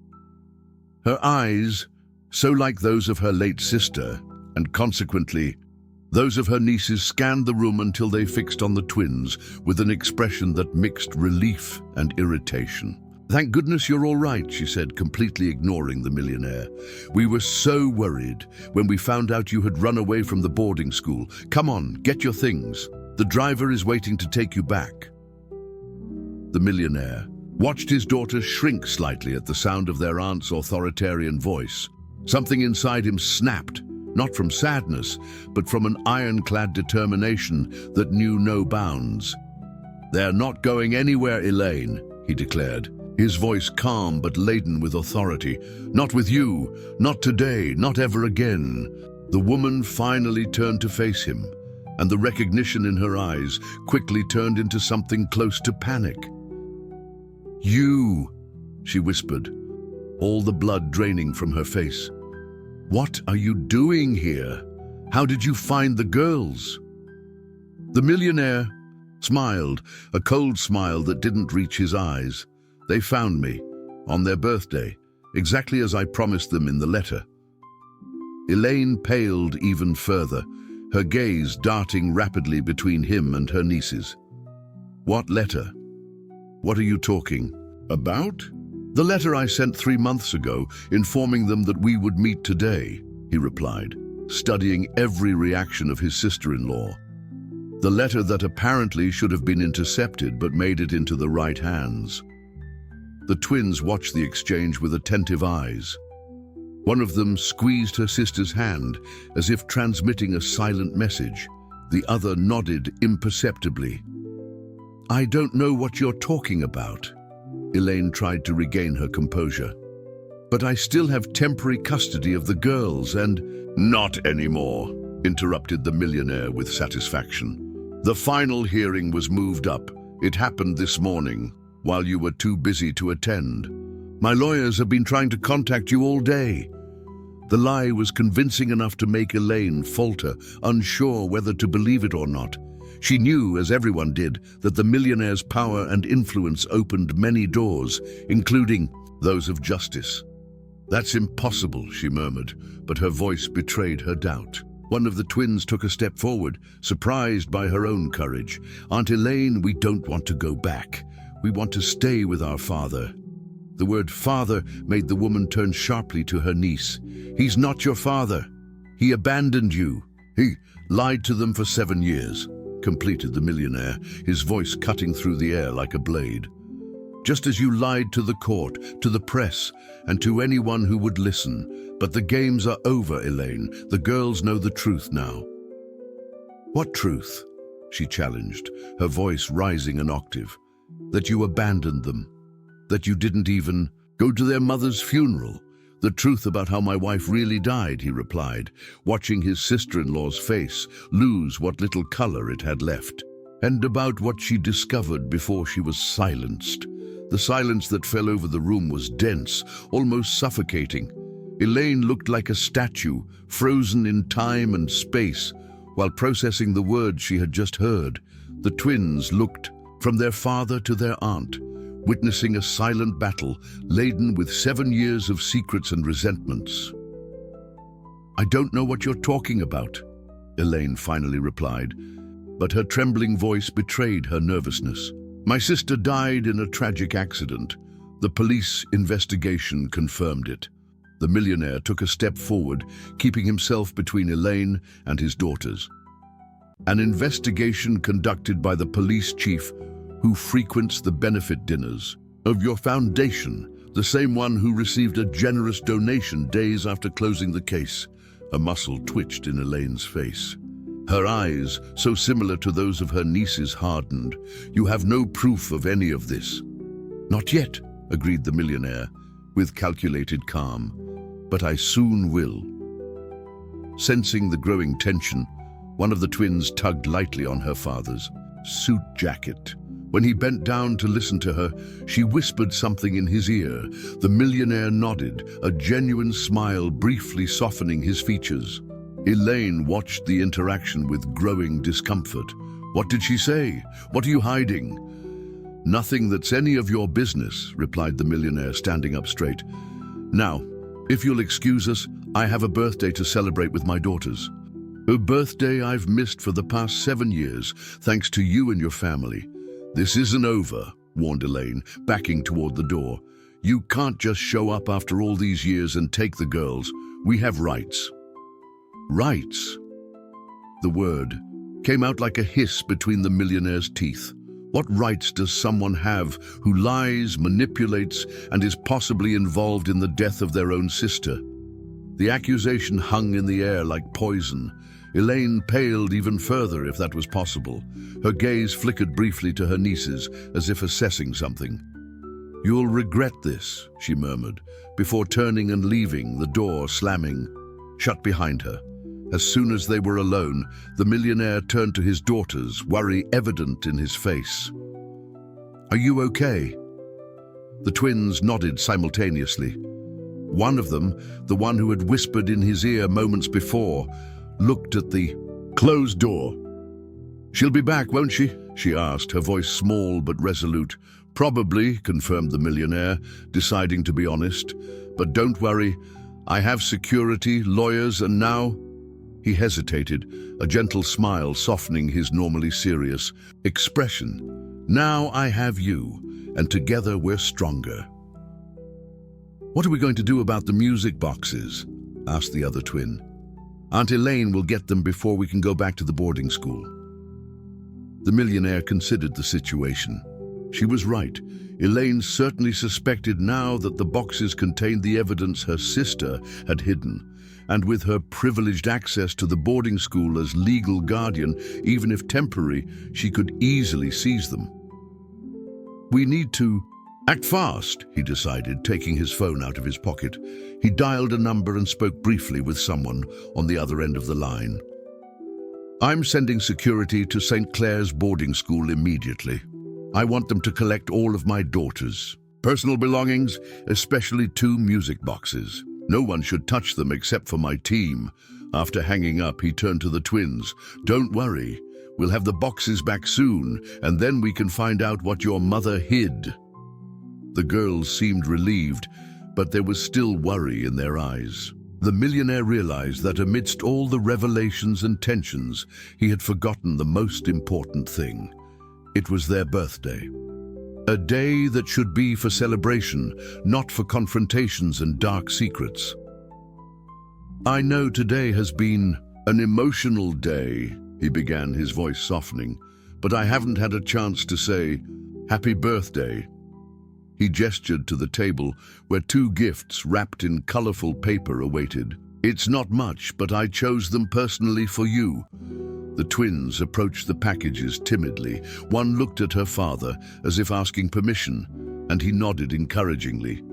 Her eyes, so like those of her late sister, and consequently those of her nieces, scanned the room until they fixed on the twins with an expression that mixed relief and irritation. "Thank goodness you're all right," she said, completely ignoring the millionaire. "We were so worried when we found out you had run away from the boarding school. Come on, get your things. The driver is waiting to take you back." The millionaire watched his daughter shrink slightly at the sound of their aunt's authoritarian voice. Something inside him snapped, not from sadness, but from an ironclad determination that knew no bounds. "They're not going anywhere, Elaine," he declared, his voice calm but laden with authority. "Not with you, not today, not ever again." The woman finally turned to face him, and the recognition in her eyes quickly turned into something close to panic. "You," she whispered, all the blood draining from her face. "What are you doing here? How did you find the girls?" The millionaire smiled, a cold smile that didn't reach his eyes. "They found me, on their birthday, exactly as I promised them in the letter." Elaine paled even further, her gaze darting rapidly between him and her nieces. "What letter? What are you talking about?" "The letter I sent 3 months ago, informing them that we would meet today," he replied, studying every reaction of his sister-in-law. The letter that apparently should have been intercepted but made it into the right hands. The twins watched the exchange with attentive eyes. One of them squeezed her sister's hand, as if transmitting a silent message. The other nodded imperceptibly. "I don't know what you're talking about." Elaine tried to regain her composure. "But I still have temporary custody of the girls and—" "Not anymore," interrupted the millionaire with satisfaction. "The final hearing was moved up. It happened this morning, while you were too busy to attend. My lawyers have been trying to contact you all day." The lie was convincing enough to make Elaine falter, unsure whether to believe it or not. She knew, as everyone did, that the millionaire's power and influence opened many doors, including those of justice. "That's impossible," she murmured, but her voice betrayed her doubt. One of the twins took a step forward, surprised by her own courage. "Aunt Elaine, we don't want to go back. We want to stay with our father." The word father made the woman turn sharply to her niece. "He's not your father. He abandoned you. He lied to them for 7 years. Completed the millionaire, his voice cutting through the air like a blade. "Just as you lied to the court, to the press, and to anyone who would listen. But the games are over, Elaine. The girls know the truth now." "What truth?" she challenged, her voice rising an octave. "That you abandoned them. That you didn't even go to their mother's funeral. The truth about how my wife really died," he replied, watching his sister-in-law's face lose what little color it had left. "And about what she discovered before she was silenced." The silence that fell over the room was dense, almost suffocating. Elaine looked like a statue, frozen in time and space, while processing the words she had just heard. The twins looked from their father to their aunt, witnessing a silent battle laden with 7 years of secrets and resentments. "I don't know what you're talking about," Elaine finally replied, but her trembling voice betrayed her nervousness. "My sister died in a tragic accident. The police investigation confirmed it." The millionaire took a step forward, keeping himself between Elaine and his daughters. "An investigation conducted by the police chief who frequents the benefit dinners of your foundation, the same one who received a generous donation days after closing the case." A muscle twitched in Elaine's face. Her eyes, so similar to those of her nieces, hardened. "You have no proof of any of this." "Not yet," agreed the millionaire, with calculated calm. "But I soon will." Sensing the growing tension, one of the twins tugged lightly on her father's suit jacket. When he bent down to listen to her, she whispered something in his ear. The millionaire nodded, a genuine smile briefly softening his features. Elaine watched the interaction with growing discomfort. "What did she say? What are you hiding?" "Nothing that's any of your business," replied the millionaire, standing up straight. "Now, if you'll excuse us, I have a birthday to celebrate with my daughters." "A birthday I've missed for the past 7 years, thanks to you and your family." "This isn't over," warned Elaine, backing toward the door. "You can't just show up after all these years and take the girls. We have rights." "Rights?" The word came out like a hiss between the millionaire's teeth. What rights does someone have who lies, manipulates, and is possibly involved in the death of their own sister? The accusation hung in the air like poison. Elaine paled even further, if that was possible. Her gaze flickered briefly to her nieces, as if assessing something. "You'll regret this," she murmured, before turning and leaving, the door slamming shut behind her. As soon as they were alone, the millionaire turned to his daughters, worry evident in his face. "Are you okay?" The twins nodded simultaneously. One of them, the one who had whispered in his ear moments before, looked at the closed door. "She'll be back, won't she?" she asked, her voice small but resolute. "Probably," confirmed the millionaire, deciding to be honest. "But don't worry, I have security, lawyers, and now—" He hesitated, a gentle smile softening his normally serious expression. "Now I have you, and together we're stronger." "What are we going to do about the music boxes?" asked the other twin. "Aunt Elaine will get them before we can go back to the boarding school." The millionaire considered the situation. She was right. Elaine certainly suspected now that the boxes contained the evidence her sister had hidden, and with her privileged access to the boarding school as legal guardian, even if temporary, she could easily seize them. "We need to act fast," he decided, taking his phone out of his pocket. He dialed a number and spoke briefly with someone on the other end of the line. "I'm sending security to St. Clair's boarding school immediately. I want them to collect all of my daughters' personal belongings, especially 2 music boxes. No one should touch them except for my team." After hanging up, he turned to the twins. "Don't worry, we'll have the boxes back soon, and then we can find out what your mother hid." The girls seemed relieved, but there was still worry in their eyes. The millionaire realized that amidst all the revelations and tensions, he had forgotten the most important thing. It was their birthday. A day that should be for celebration, not for confrontations and dark secrets. "I know today has been an emotional day," he began, his voice softening, "but I haven't had a chance to say happy birthday." He gestured to the table where 2 gifts wrapped in colorful paper awaited. "It's not much, but I chose them personally for you." The twins approached the packages timidly. One looked at her father as if asking permission, and he nodded encouragingly.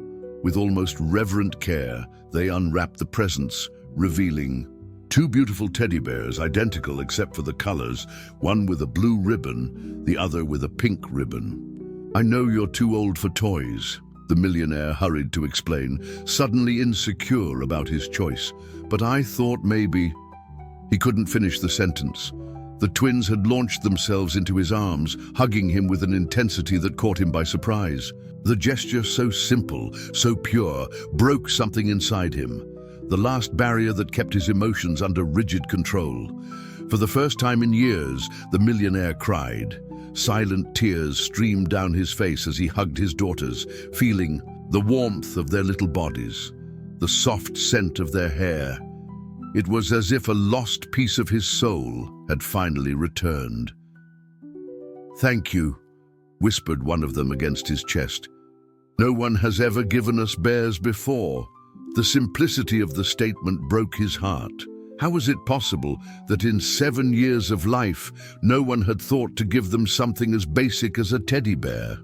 With almost reverent care, they unwrapped the presents, revealing 2 beautiful teddy bears, identical except for the colors, one with a blue ribbon, the other with a pink ribbon. "I know you're too old for toys," the millionaire hurried to explain, suddenly insecure about his choice. "But I thought maybe—" He couldn't finish the sentence. The twins had launched themselves into his arms, hugging him with an intensity that caught him by surprise. The gesture, so simple, so pure, broke something inside him. The last barrier that kept his emotions under rigid control. For the first time in years, the millionaire cried. Silent tears streamed down his face as he hugged his daughters, feeling the warmth of their little bodies, the soft scent of their hair. It was as if a lost piece of his soul had finally returned. "Thank you," whispered one of them against his chest. "No one has ever given us bears before." The simplicity of the statement broke his heart. How was it possible that in 7 years of life, no one had thought to give them something as basic as a teddy bear?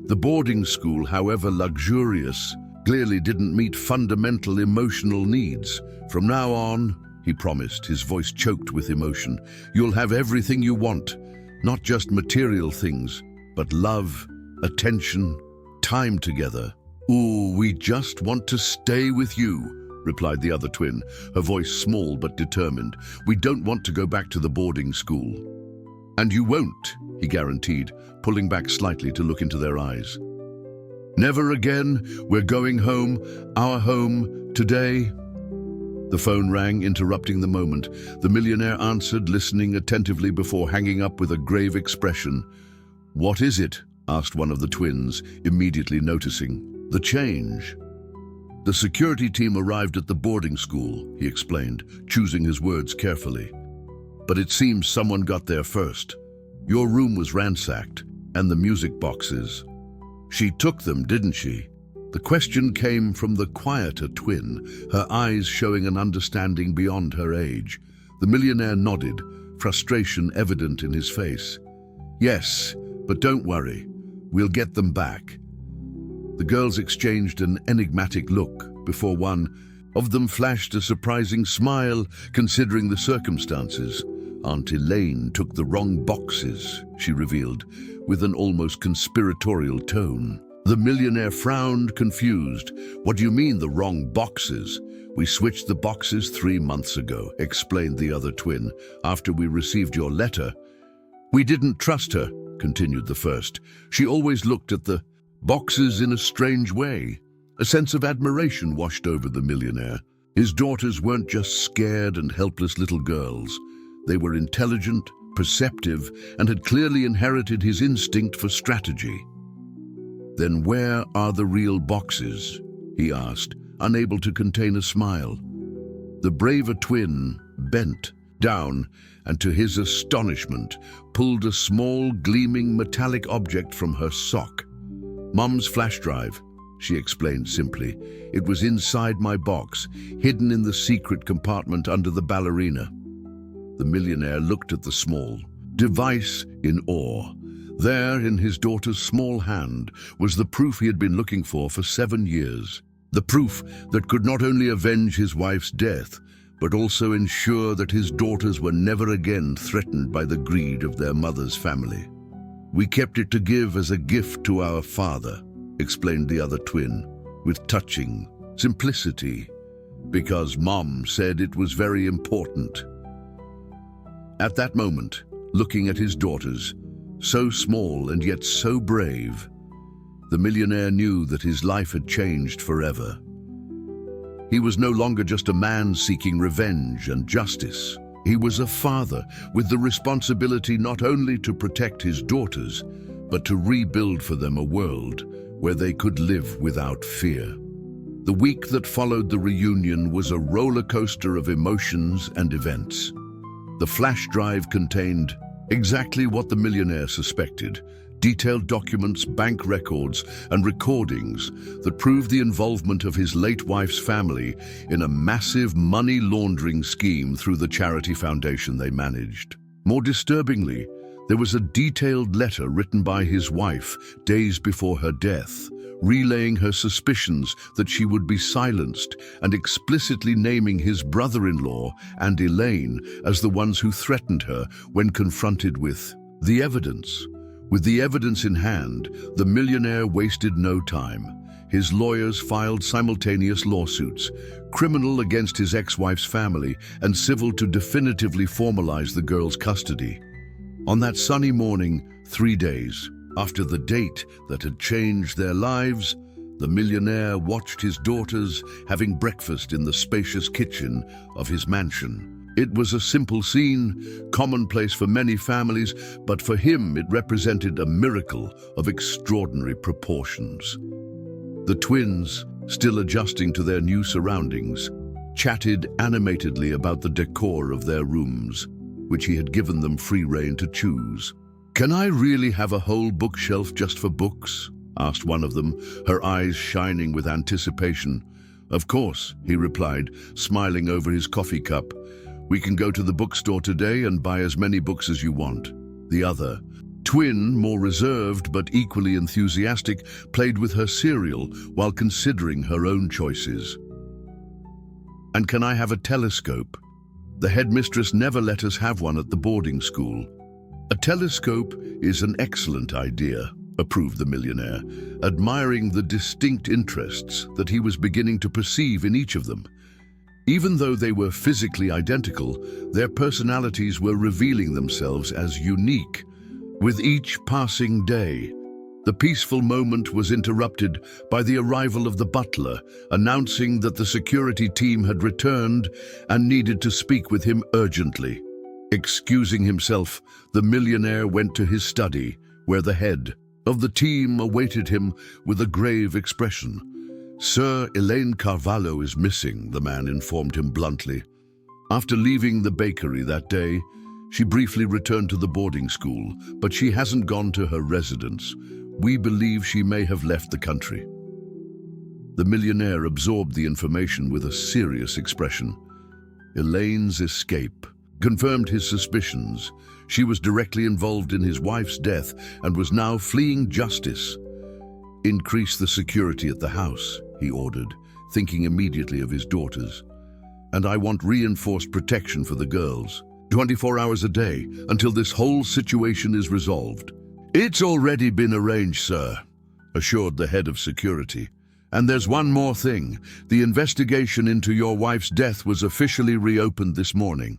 The boarding school, however luxurious, clearly didn't meet fundamental emotional needs. "From now on," he promised, his voice choked with emotion, "you'll have everything you want, not just material things, but love, attention, time together. Ooh, we just want to stay with you." replied the other twin, her voice small but determined. "We don't want to go back to the boarding school." "And you won't," he guaranteed, pulling back slightly to look into their eyes. "Never again. We're going home, our home, today." The phone rang, interrupting the moment. The millionaire answered, listening attentively before hanging up with a grave expression. "What is it?" asked one of the twins, immediately noticing. "The change." "The security team arrived at the boarding school," he explained, choosing his words carefully. "But it seems someone got there first. Your room was ransacked, and the music boxes. She took them, didn't she?" The question came from the quieter twin, her eyes showing an understanding beyond her age. The millionaire nodded, frustration evident in his face. "Yes, but don't worry. We'll get them back." The girls exchanged an enigmatic look before one of them flashed a surprising smile, considering the circumstances. "Aunt Elaine took the wrong boxes," she revealed, with an almost conspiratorial tone. The millionaire frowned, confused. "What do you mean, the wrong boxes?" "We switched the boxes 3 months ago," explained the other twin, "after we received your letter." "We didn't trust her," continued the first. "She always looked at the boxes in a strange way." A sense of admiration washed over the millionaire. His daughters weren't just scared and helpless little girls. They were intelligent, perceptive, and had clearly inherited his instinct for strategy. "Then where are the real boxes?" he asked, unable to contain a smile. The braver twin bent down and, to his astonishment, pulled a small, gleaming metallic object from her sock. "Mum's flash drive," she explained simply. "It was inside my box, hidden in the secret compartment under the ballerina." The millionaire looked at the small device in awe. There, in his daughter's small hand, was the proof he had been looking for 7 years. The proof that could not only avenge his wife's death, but also ensure that his daughters were never again threatened by the greed of their mother's family. "We kept it to give as a gift to our father," explained the other twin, with touching simplicity, "because Mom said it was very important." At that moment, looking at his daughters, so small and yet so brave, the millionaire knew that his life had changed forever. He was no longer just a man seeking revenge and justice. He was a father with the responsibility not only to protect his daughters, but to rebuild for them a world where they could live without fear. The week that followed the reunion was a roller coaster of emotions and events. The flash drive contained exactly what the millionaire suspected: detailed documents, bank records, and recordings that proved the involvement of his late wife's family in a massive money laundering scheme through the charity foundation they managed. More disturbingly, there was a detailed letter written by his wife days before her death, relaying her suspicions that she would be silenced and explicitly naming his brother-in-law and Elaine as the ones who threatened her when confronted with the evidence. With the evidence in hand, the millionaire wasted no time. His lawyers filed simultaneous lawsuits, criminal against his ex-wife's family and civil to definitively formalize the girl's custody. On that sunny morning, 3 days after the date that had changed their lives, the millionaire watched his daughters having breakfast in the spacious kitchen of his mansion. It was a simple scene, commonplace for many families, but for him it represented a miracle of extraordinary proportions. The twins, still adjusting to their new surroundings, chatted animatedly about the decor of their rooms, which he had given them free rein to choose. "Can I really have a whole bookshelf just for books?" asked one of them, her eyes shining with anticipation. "Of course," he replied, smiling over his coffee cup. "We can go to the bookstore today and buy as many books as you want." The other twin, more reserved but equally enthusiastic, played with her cereal while considering her own choices. "And can I have a telescope? The headmistress never let us have one at the boarding school." "A telescope is an excellent idea," approved the millionaire, admiring the distinct interests that he was beginning to perceive in each of them. Even though they were physically identical, their personalities were revealing themselves as unique. With each passing day, the peaceful moment was interrupted by the arrival of the butler, announcing that the security team had returned and needed to speak with him urgently. Excusing himself, the millionaire went to his study, where the head of the team awaited him with a grave expression. "Sir, Elaine Carvalho is missing," the man informed him bluntly. After leaving the bakery that day, she briefly returned to the boarding school, but she hasn't gone to her residence. "We believe she may have left the country." The millionaire absorbed the information with a serious expression. Elaine's escape confirmed his suspicions. She was directly involved in his wife's death and was now fleeing justice. "Increase the security at the house," he ordered, thinking immediately of his daughters. "And I want reinforced protection for the girls. 24 hours a day until this whole situation is resolved." "It's already been arranged, sir," assured the head of security. "And there's one more thing. The investigation into your wife's death was officially reopened this morning.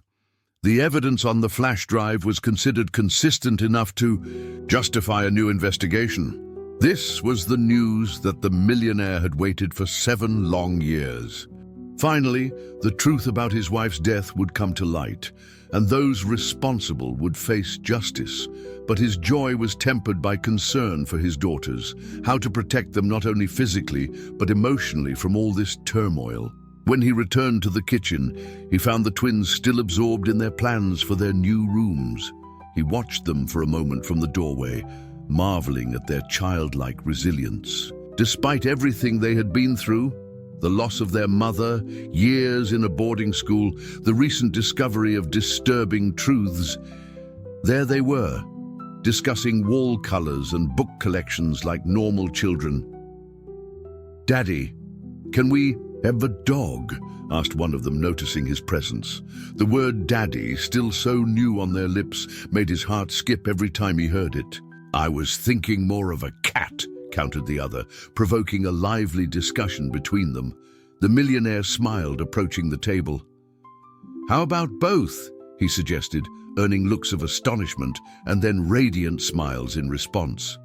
The evidence on the flash drive was considered consistent enough to justify a new investigation." This was the news that the millionaire had waited for 7 long years. Finally, the truth about his wife's death would come to light, and those responsible would face justice. But his joy was tempered by concern for his daughters, how to protect them not only physically, but emotionally from all this turmoil. When he returned to the kitchen, he found the twins still absorbed in their plans for their new rooms. He watched them for a moment from the doorway, marveling at their childlike resilience. Despite everything they had been through, the loss of their mother, years in a boarding school, the recent discovery of disturbing truths, there they were, discussing wall colors and book collections like normal children. "Daddy, can we have a dog?" asked one of them, noticing his presence. The word daddy, still so new on their lips, made his heart skip every time he heard it. "I was thinking more of a cat," countered the other, provoking a lively discussion between them. The millionaire smiled, approaching the table. "How about both?" he suggested, earning looks of astonishment and then radiant smiles in response.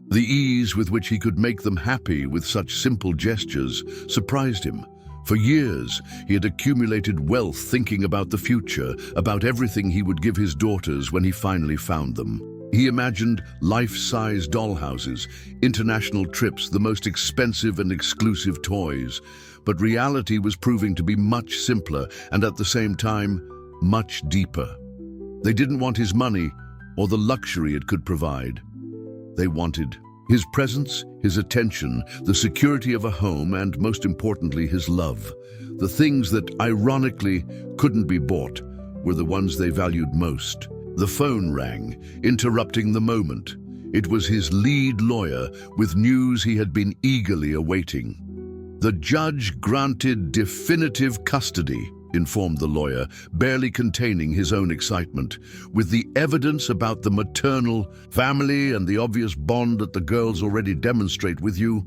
The ease with which he could make them happy with such simple gestures surprised him. For years, he had accumulated wealth thinking about the future, about everything he would give his daughters when he finally found them. He imagined life-size dollhouses, international trips, the most expensive and exclusive toys. But reality was proving to be much simpler and at the same time, much deeper. They didn't want his money or the luxury it could provide. They wanted his presence, his attention, the security of a home, and most importantly, his love. The things that, ironically, couldn't be bought were the ones they valued most. The phone rang, interrupting the moment. It was his lead lawyer with news he had been eagerly awaiting. "The judge granted definitive custody," informed the lawyer, barely containing his own excitement. "With the evidence about the maternal family and the obvious bond that the girls already demonstrate with you,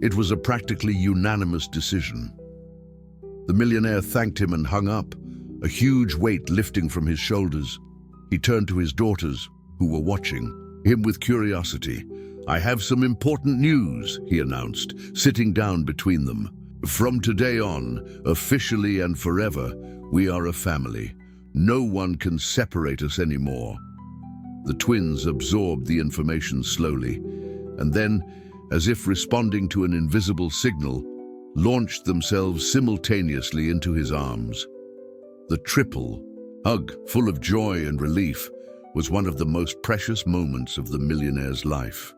it was a practically unanimous decision." The millionaire thanked him and hung up, a huge weight lifting from his shoulders. He turned to his daughters, who were watching him with curiosity. "I have some important news," he announced, sitting down between them. "From today on, officially and forever, we are a family. No one can separate us anymore." The twins absorbed the information slowly, and then, as if responding to an invisible signal, launched themselves simultaneously into his arms. The triple hug, full of joy and relief, was one of the most precious moments of the millionaire's life.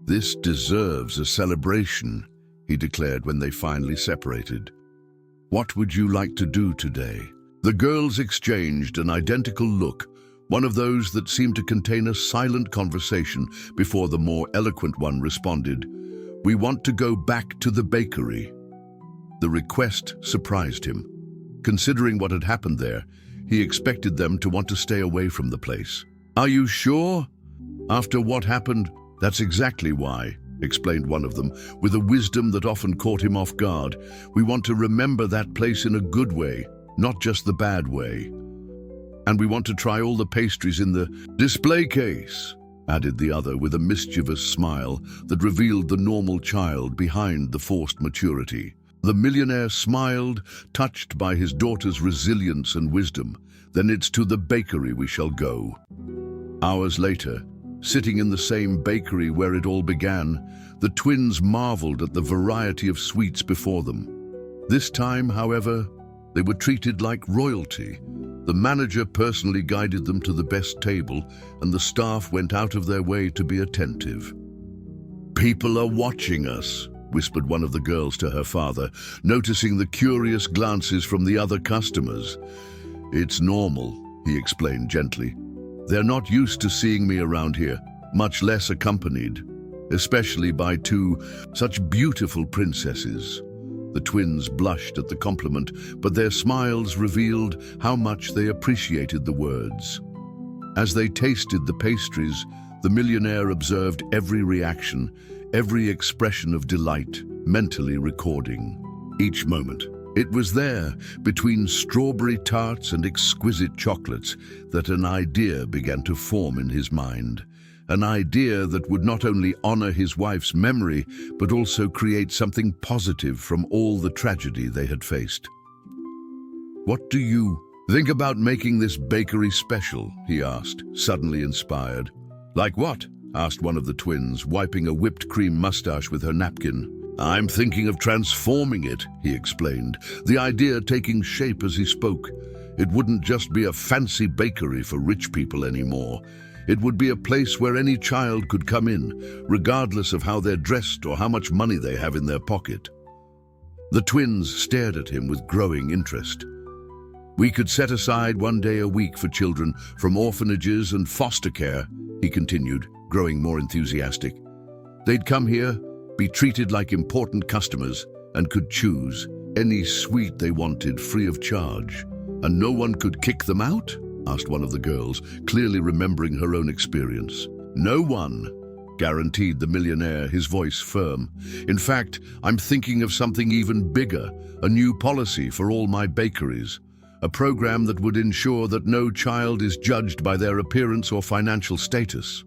"This deserves a celebration," he declared when they finally separated. "What would you like to do today?" The girls exchanged an identical look, one of those that seemed to contain a silent conversation before the more eloquent one responded, "We want to go back to the bakery." The request surprised him. Considering what had happened there, he expected them to want to stay away from the place. "Are you sure? After what happened, "That's exactly why," explained one of them, with a wisdom that often caught him off guard. "We want to remember that place in a good way, not just the bad way. And we want to try all the pastries in the display case," added the other with a mischievous smile that revealed the normal child behind the forced maturity. The millionaire smiled, touched by his daughter's resilience and wisdom. "Then it's to the bakery we shall go." Hours later, sitting in the same bakery where it all began, the twins marveled at the variety of sweets before them. This time, however, they were treated like royalty. The manager personally guided them to the best table, and the staff went out of their way to be attentive. "People are watching us," whispered one of the girls to her father, noticing the curious glances from the other customers. "It's normal," he explained gently. "They're not used to seeing me around here, much less accompanied, especially by two such beautiful princesses." The twins blushed at the compliment, but their smiles revealed how much they appreciated the words. As they tasted the pastries, the millionaire observed every reaction, every expression of delight, mentally recording each moment. It was there, between strawberry tarts and exquisite chocolates, that an idea began to form in his mind. An idea that would not only honor his wife's memory, but also create something positive from all the tragedy they had faced. "What do you think about making this bakery special?" he asked, suddenly inspired. "Like what?" asked one of the twins, wiping a whipped cream mustache with her napkin. "I'm thinking of transforming it," he explained, the idea taking shape as he spoke. It wouldn't just be a fancy bakery for rich people anymore. It would be a place where any child could come in, regardless of how they're dressed or how much money they have in their pocket. The twins stared at him with growing interest. "We could set aside one day a week for children from orphanages and foster care," he continued, growing more enthusiastic. "They'd come here, be treated like important customers, and could choose any sweet they wanted free of charge. And no one could kick them out?" asked one of the girls, clearly remembering her own experience. "No one," guaranteed the millionaire, his voice firm. "In fact, I'm thinking of something even bigger, a new policy for all my bakeries. A program that would ensure that no child is judged by their appearance or financial status."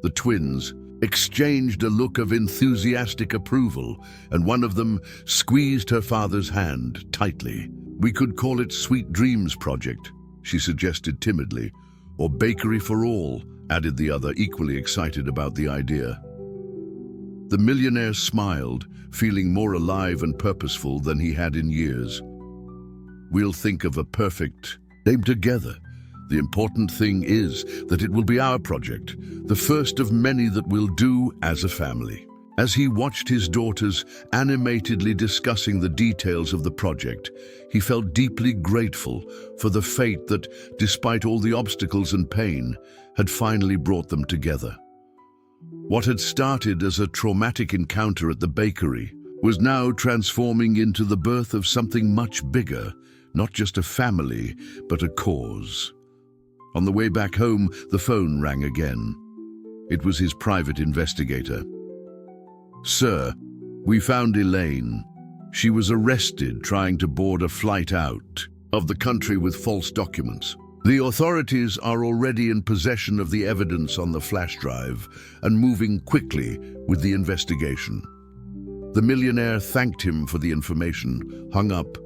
The twins exchanged a look of enthusiastic approval, and one of them squeezed her father's hand tightly. "We could call it Sweet Dreams Project," she suggested timidly. "Or Bakery for All," added the other, equally excited about the idea. The millionaire smiled, feeling more alive and purposeful than he had in years. "We'll think of a perfect name together. The important thing is that it will be our project, the first of many that we'll do as a family." As he watched his daughters animatedly discussing the details of the project, he felt deeply grateful for the fate that, despite all the obstacles and pain, had finally brought them together. What had started as a traumatic encounter at the bakery was now transforming into the birth of something much bigger, not just a family, but a cause. On the way back home, the phone rang again. It was his private investigator. "Sir, we found Elaine. She was arrested trying to board a flight out of the country with false documents. The authorities are already in possession of the evidence on the flash drive and moving quickly with the investigation." The millionaire thanked him for the information, hung up,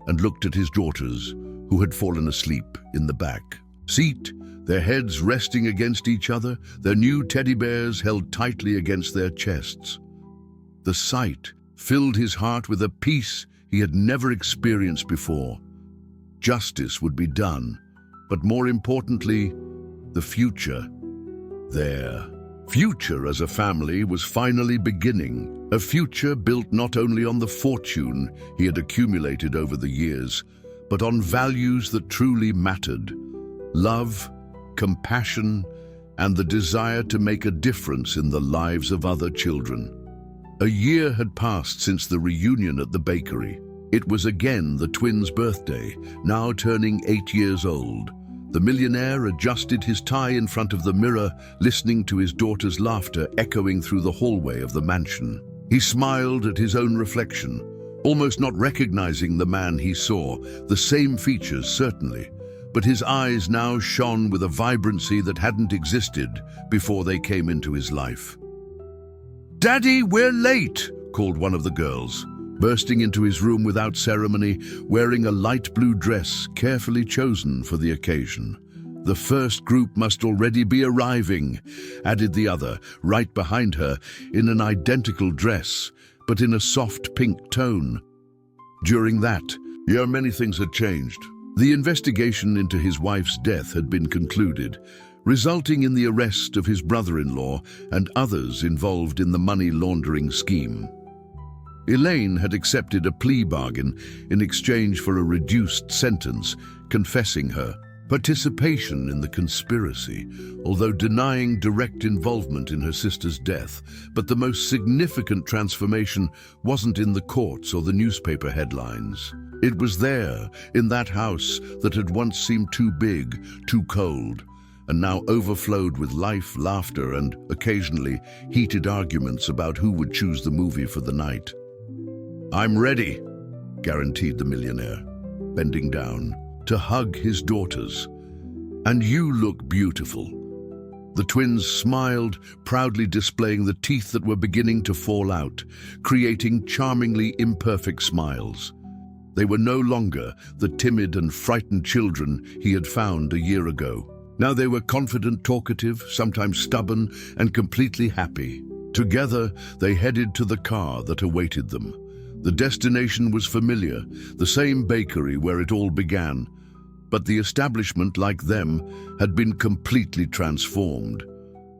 and looked at his daughters, who had fallen asleep in the back seat, their heads resting against each other, their new teddy bears held tightly against their chests. The sight filled his heart with a peace he had never experienced before. Justice would be done, but more importantly, the future. Their future as a family was finally beginning, a future built not only on the fortune he had accumulated over the years, but on values that truly mattered: love, compassion, and the desire to make a difference in the lives of other children. A year had passed since the reunion at the bakery. It was again the twins' birthday, now turning 8 years old. The millionaire adjusted his tie in front of the mirror, listening to his daughter's laughter echoing through the hallway of the mansion. He smiled at his own reflection, almost not recognizing the man he saw, the same features certainly, but his eyes now shone with a vibrancy that hadn't existed before they came into his life. "Daddy, we're late!" called one of the girls, bursting into his room without ceremony, wearing a light blue dress carefully chosen for the occasion. "The first group must already be arriving," added the other, right behind her, in an identical dress, but in a soft pink tone. During that, many things had changed. The investigation into his wife's death had been concluded, resulting in the arrest of his brother-in-law and others involved in the money laundering scheme. Elaine had accepted a plea bargain in exchange for a reduced sentence, confessing her participation in the conspiracy, although denying direct involvement in her sister's death. But the most significant transformation wasn't in the courts or the newspaper headlines. It was there, in that house that had once seemed too big, too cold, and now overflowed with life, laughter, and, occasionally, heated arguments about who would choose the movie for the night. "I'm ready," guaranteed the millionaire, bending down to hug his daughters. "And you look beautiful." The twins smiled, proudly displaying the teeth that were beginning to fall out, creating charmingly imperfect smiles. They were no longer the timid and frightened children he had found a year ago. Now they were confident, talkative, sometimes stubborn, and completely happy. Together, they headed to the car that awaited them. The destination was familiar, the same bakery where it all began, but the establishment, like them, had been completely transformed.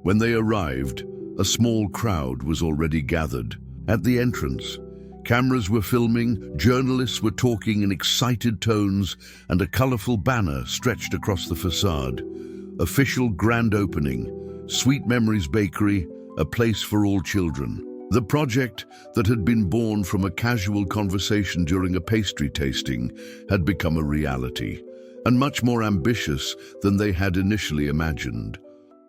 When they arrived, a small crowd was already gathered. At the entrance, cameras were filming, journalists were talking in excited tones, and a colorful banner stretched across the facade. "Official grand opening, Sweet Memories Bakery, a place for all children." The project that had been born from a casual conversation during a pastry tasting had become a reality, and much more ambitious than they had initially imagined.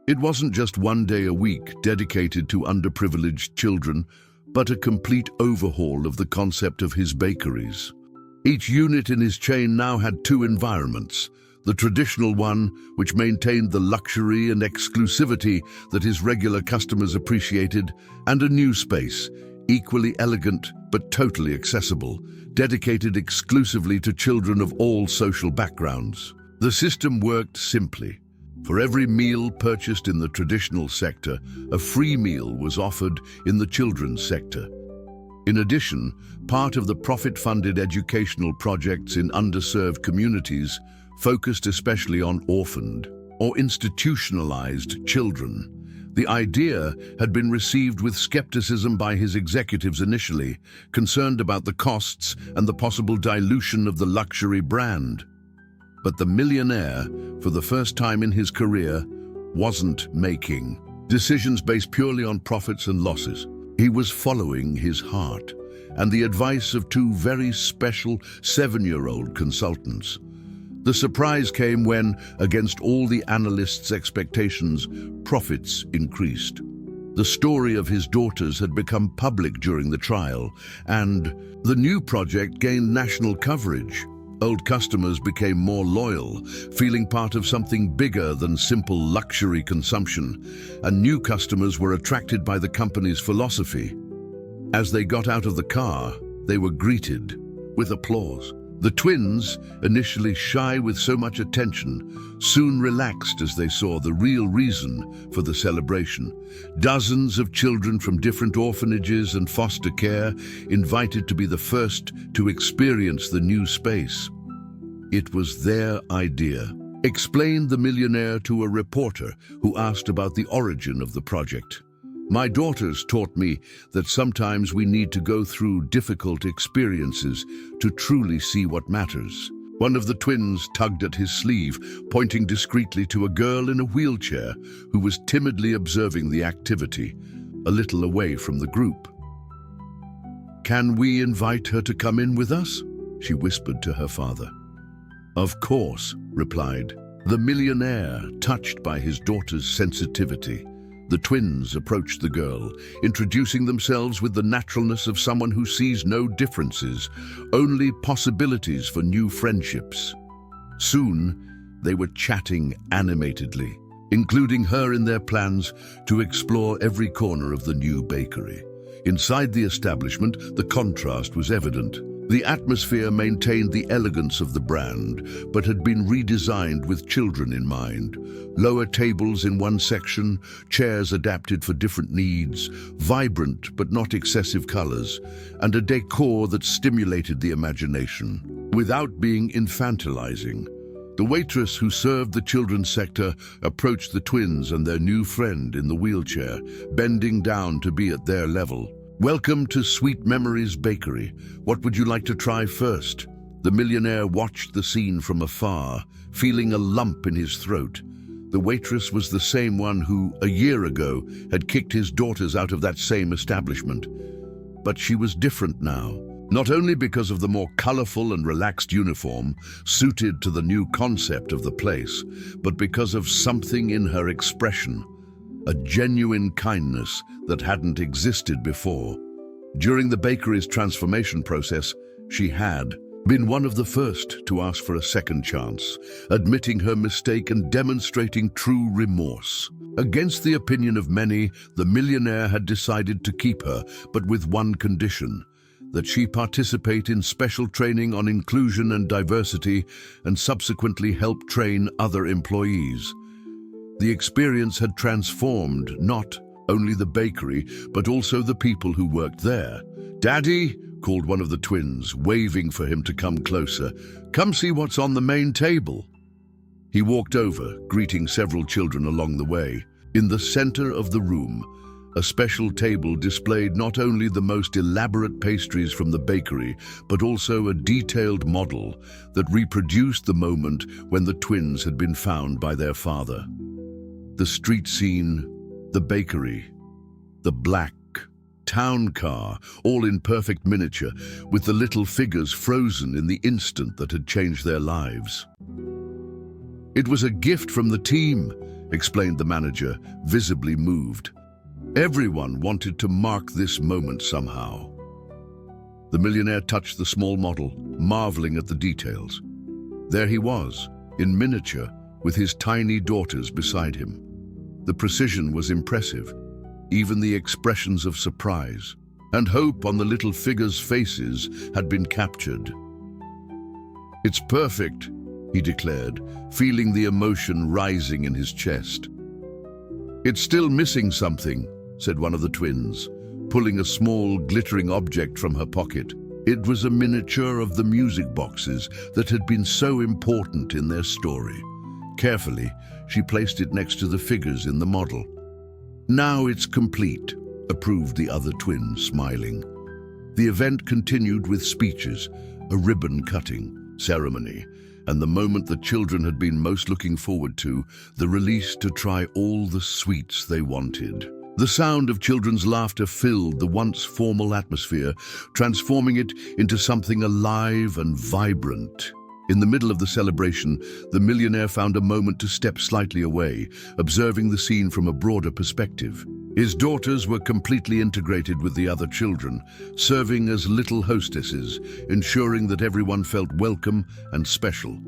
It wasn't just one day a week dedicated to underprivileged children, but a complete overhaul of the concept of his bakeries. Each unit in his chain now had two environments: the traditional one, which maintained the luxury and exclusivity that his regular customers appreciated, and a new space, equally elegant but totally accessible, dedicated exclusively to children of all social backgrounds. The system worked simply. For every meal purchased in the traditional sector, a free meal was offered in the children's sector. In addition, part of the profit-funded educational projects in underserved communities focused especially on orphaned or institutionalized children. The idea had been received with skepticism by his executives initially, concerned about the costs and the possible dilution of the luxury brand. But the millionaire, for the first time in his career, wasn't making decisions based purely on profits and losses. He was following his heart and the advice of two very special 7-year-old consultants. The surprise came when, against all the analysts' expectations, profits increased. The story of his daughters had become public during the trial, and the new project gained national coverage. Old customers became more loyal, feeling part of something bigger than simple luxury consumption, and new customers were attracted by the company's philosophy. As they got out of the car, they were greeted with applause. The twins, initially shy with so much attention, soon relaxed as they saw the real reason for the celebration. Dozens of children from different orphanages and foster care invited to be the first to experience the new space. It was their idea, explained the millionaire to a reporter who asked about the origin of the project. "My daughters taught me that sometimes we need to go through difficult experiences to truly see what matters." One of the twins tugged at his sleeve, pointing discreetly to a girl in a wheelchair who was timidly observing the activity, a little away from the group. "Can we invite her to come in with us?" she whispered to her father. "Of course," replied The millionaire, touched by his daughter's sensitivity. The twins approached the girl, introducing themselves with the naturalness of someone who sees no differences, only possibilities for new friendships. Soon, they were chatting animatedly, including her in their plans to explore every corner of the new bakery. Inside the establishment, the contrast was evident. The atmosphere maintained the elegance of the brand, but had been redesigned with children in mind. Lower tables in one section, chairs adapted for different needs, vibrant but not excessive colors, and a decor that stimulated the imagination, without being infantilizing. The waitress who served the children's sector approached the twins and their new friend in the wheelchair, bending down to be at their level. "Welcome to Sweet Memories Bakery. What would you like to try first?" The millionaire watched the scene from afar, feeling a lump in his throat. The waitress was the same one who, a year ago, had kicked his daughters out of that same establishment. But she was different now, not only because of the more colorful and relaxed uniform, suited to the new concept of the place, but because of something in her expression. A genuine kindness that hadn't existed before. During the bakery's transformation process, she had been one of the first to ask for a second chance, admitting her mistake and demonstrating true remorse. Against the opinion of many, the millionaire had decided to keep her, but with one condition: that she participate in special training on inclusion and diversity and subsequently help train other employees. The experience had transformed not only the bakery, but also the people who worked there. "Daddy," called one of the twins, waving for him to come closer. "Come see what's on the main table." He walked over, greeting several children along the way. In the center of the room, a special table displayed not only the most elaborate pastries from the bakery, but also a detailed model that reproduced the moment when the twins had been found by their father. The street scene, the bakery, the black town car, all in perfect miniature, with the little figures frozen in the instant that had changed their lives. "It was a gift from the team," explained the manager, visibly moved. "Everyone wanted to mark this moment somehow." The millionaire touched the small model, marveling at the details. There he was, in miniature, with his tiny daughters beside him. The precision was impressive, even the expressions of surprise and hope on the little figures' faces had been captured. "It's perfect," he declared, feeling the emotion rising in his chest. "It's still missing something," said one of the twins, pulling a small, glittering object from her pocket. It was a miniature of the music boxes that had been so important in their story. Carefully, she placed it next to the figures in the model. "Now it's complete," approved the other twin, smiling. The event continued with speeches, a ribbon-cutting ceremony, and the moment the children had been most looking forward to, the release to try all the sweets they wanted. The sound of children's laughter filled the once formal atmosphere, transforming it into something alive and vibrant. In the middle of the celebration, the millionaire found a moment to step slightly away, observing the scene from a broader perspective. His daughters were completely integrated with the other children, serving as little hostesses, ensuring that everyone felt welcome and special.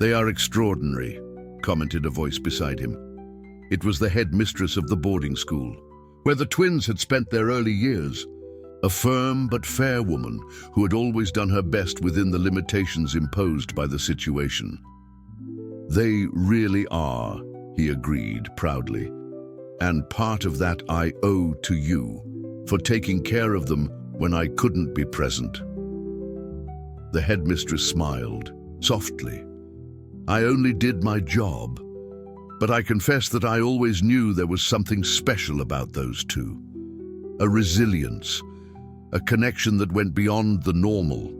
"They are extraordinary," commented a voice beside him. It was the headmistress of the boarding school, where the twins had spent their early years. A firm but fair woman who had always done her best within the limitations imposed by the situation. "They really are," he agreed proudly. "And part of that I owe to you, for taking care of them when I couldn't be present." The headmistress smiled, softly. "I only did my job, but I confess that I always knew there was something special about those two. A resilience, a connection that went beyond the normal.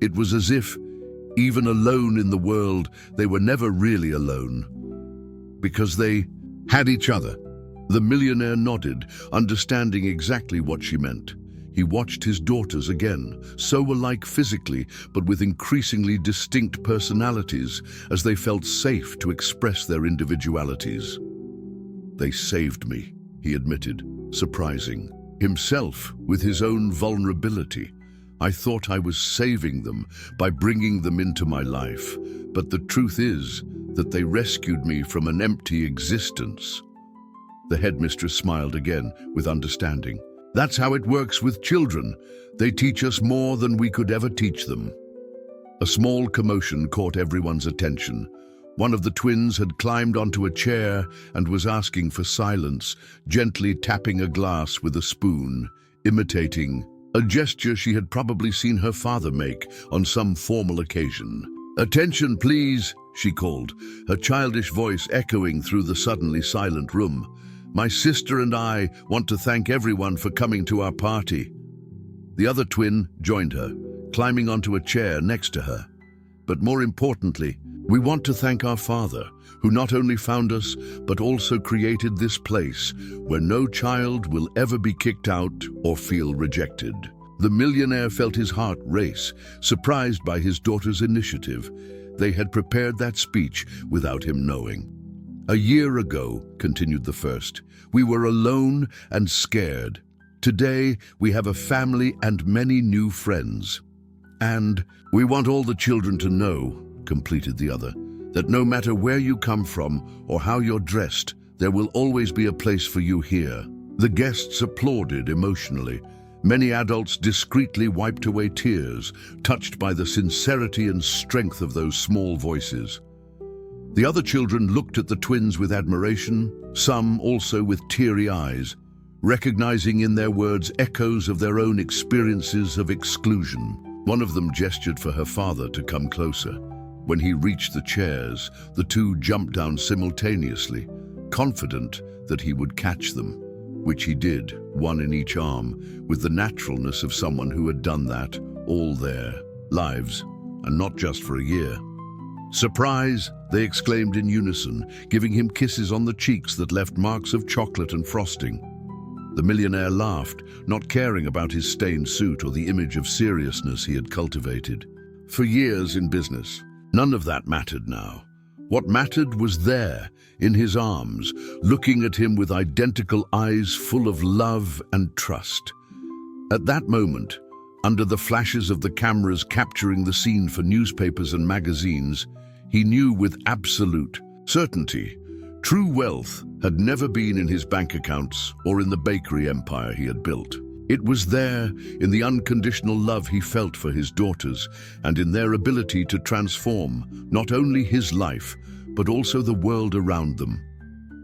It was as if, even alone in the world, they were never really alone, because they had each other." The millionaire nodded, understanding exactly what she meant. He watched his daughters again, so alike physically, but with increasingly distinct personalities, as they felt safe to express their individualities. "They saved me," he admitted, surprising himself with his own vulnerability. "I thought I was saving them by bringing them into my life, but the truth is that they rescued me from an empty existence." The headmistress smiled again with understanding. "That's how it works with children. They teach us more than we could ever teach them." A small commotion caught everyone's attention. One of the twins had climbed onto a chair and was asking for silence, gently tapping a glass with a spoon, imitating a gesture she had probably seen her father make on some formal occasion. "Attention, please," she called, her childish voice echoing through the suddenly silent room. "My sister and I want to thank everyone for coming to our party." The other twin joined her, climbing onto a chair next to her. "But more importantly, we want to thank our Father, who not only found us, but also created this place where no child will ever be kicked out or feel rejected." The millionaire felt his heart race, surprised by his daughter's initiative. They had prepared that speech without him knowing. "A year ago," continued the first, "we were alone and scared. Today, we have a family and many new friends. And we want all the children to know," completed the other, "that no matter where you come from or how you're dressed, there will always be a place for you here." The guests applauded emotionally. Many adults discreetly wiped away tears, touched by the sincerity and strength of those small voices. The other children looked at the twins with admiration, some also with teary eyes, recognizing in their words echoes of their own experiences of exclusion. One of them gestured for her father to come closer. When he reached the chairs, the two jumped down simultaneously, confident that he would catch them, which he did, one in each arm, with the naturalness of someone who had done that all their lives, and not just for a year. "Surprise!" they exclaimed in unison, giving him kisses on the cheeks that left marks of chocolate and frosting. The millionaire laughed, not caring about his stained suit or the image of seriousness he had cultivated. For years in business, none of that mattered now. What mattered was there, in his arms, looking at him with identical eyes full of love and trust. At that moment, under the flashes of the cameras capturing the scene for newspapers and magazines, he knew with absolute certainty true wealth had never been in his bank accounts or in the bakery empire he had built. It was there in the unconditional love he felt for his daughters and in their ability to transform not only his life, but also the world around them.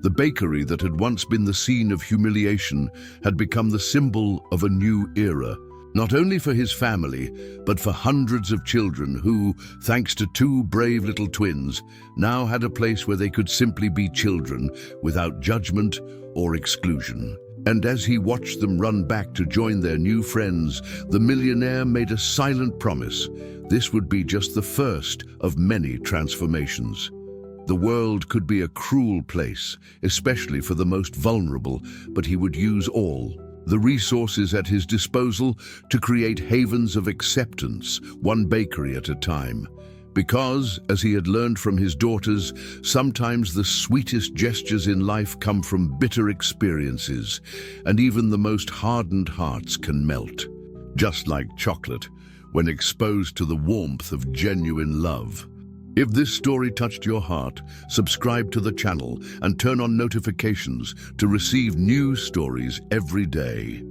The bakery that had once been the scene of humiliation had become the symbol of a new era, not only for his family, but for hundreds of children who, thanks to two brave little twins, now had a place where they could simply be children without judgment or exclusion. And as he watched them run back to join their new friends, the millionaire made a silent promise. This would be just the first of many transformations. The world could be a cruel place, especially for the most vulnerable, but he would use all the resources at his disposal to create havens of acceptance, one bakery at a time. Because, as he had learned from his daughters, sometimes the sweetest gestures in life come from bitter experiences, and even the most hardened hearts can melt, just like chocolate, when exposed to the warmth of genuine love. If this story touched your heart, subscribe to the channel and turn on notifications to receive new stories every day.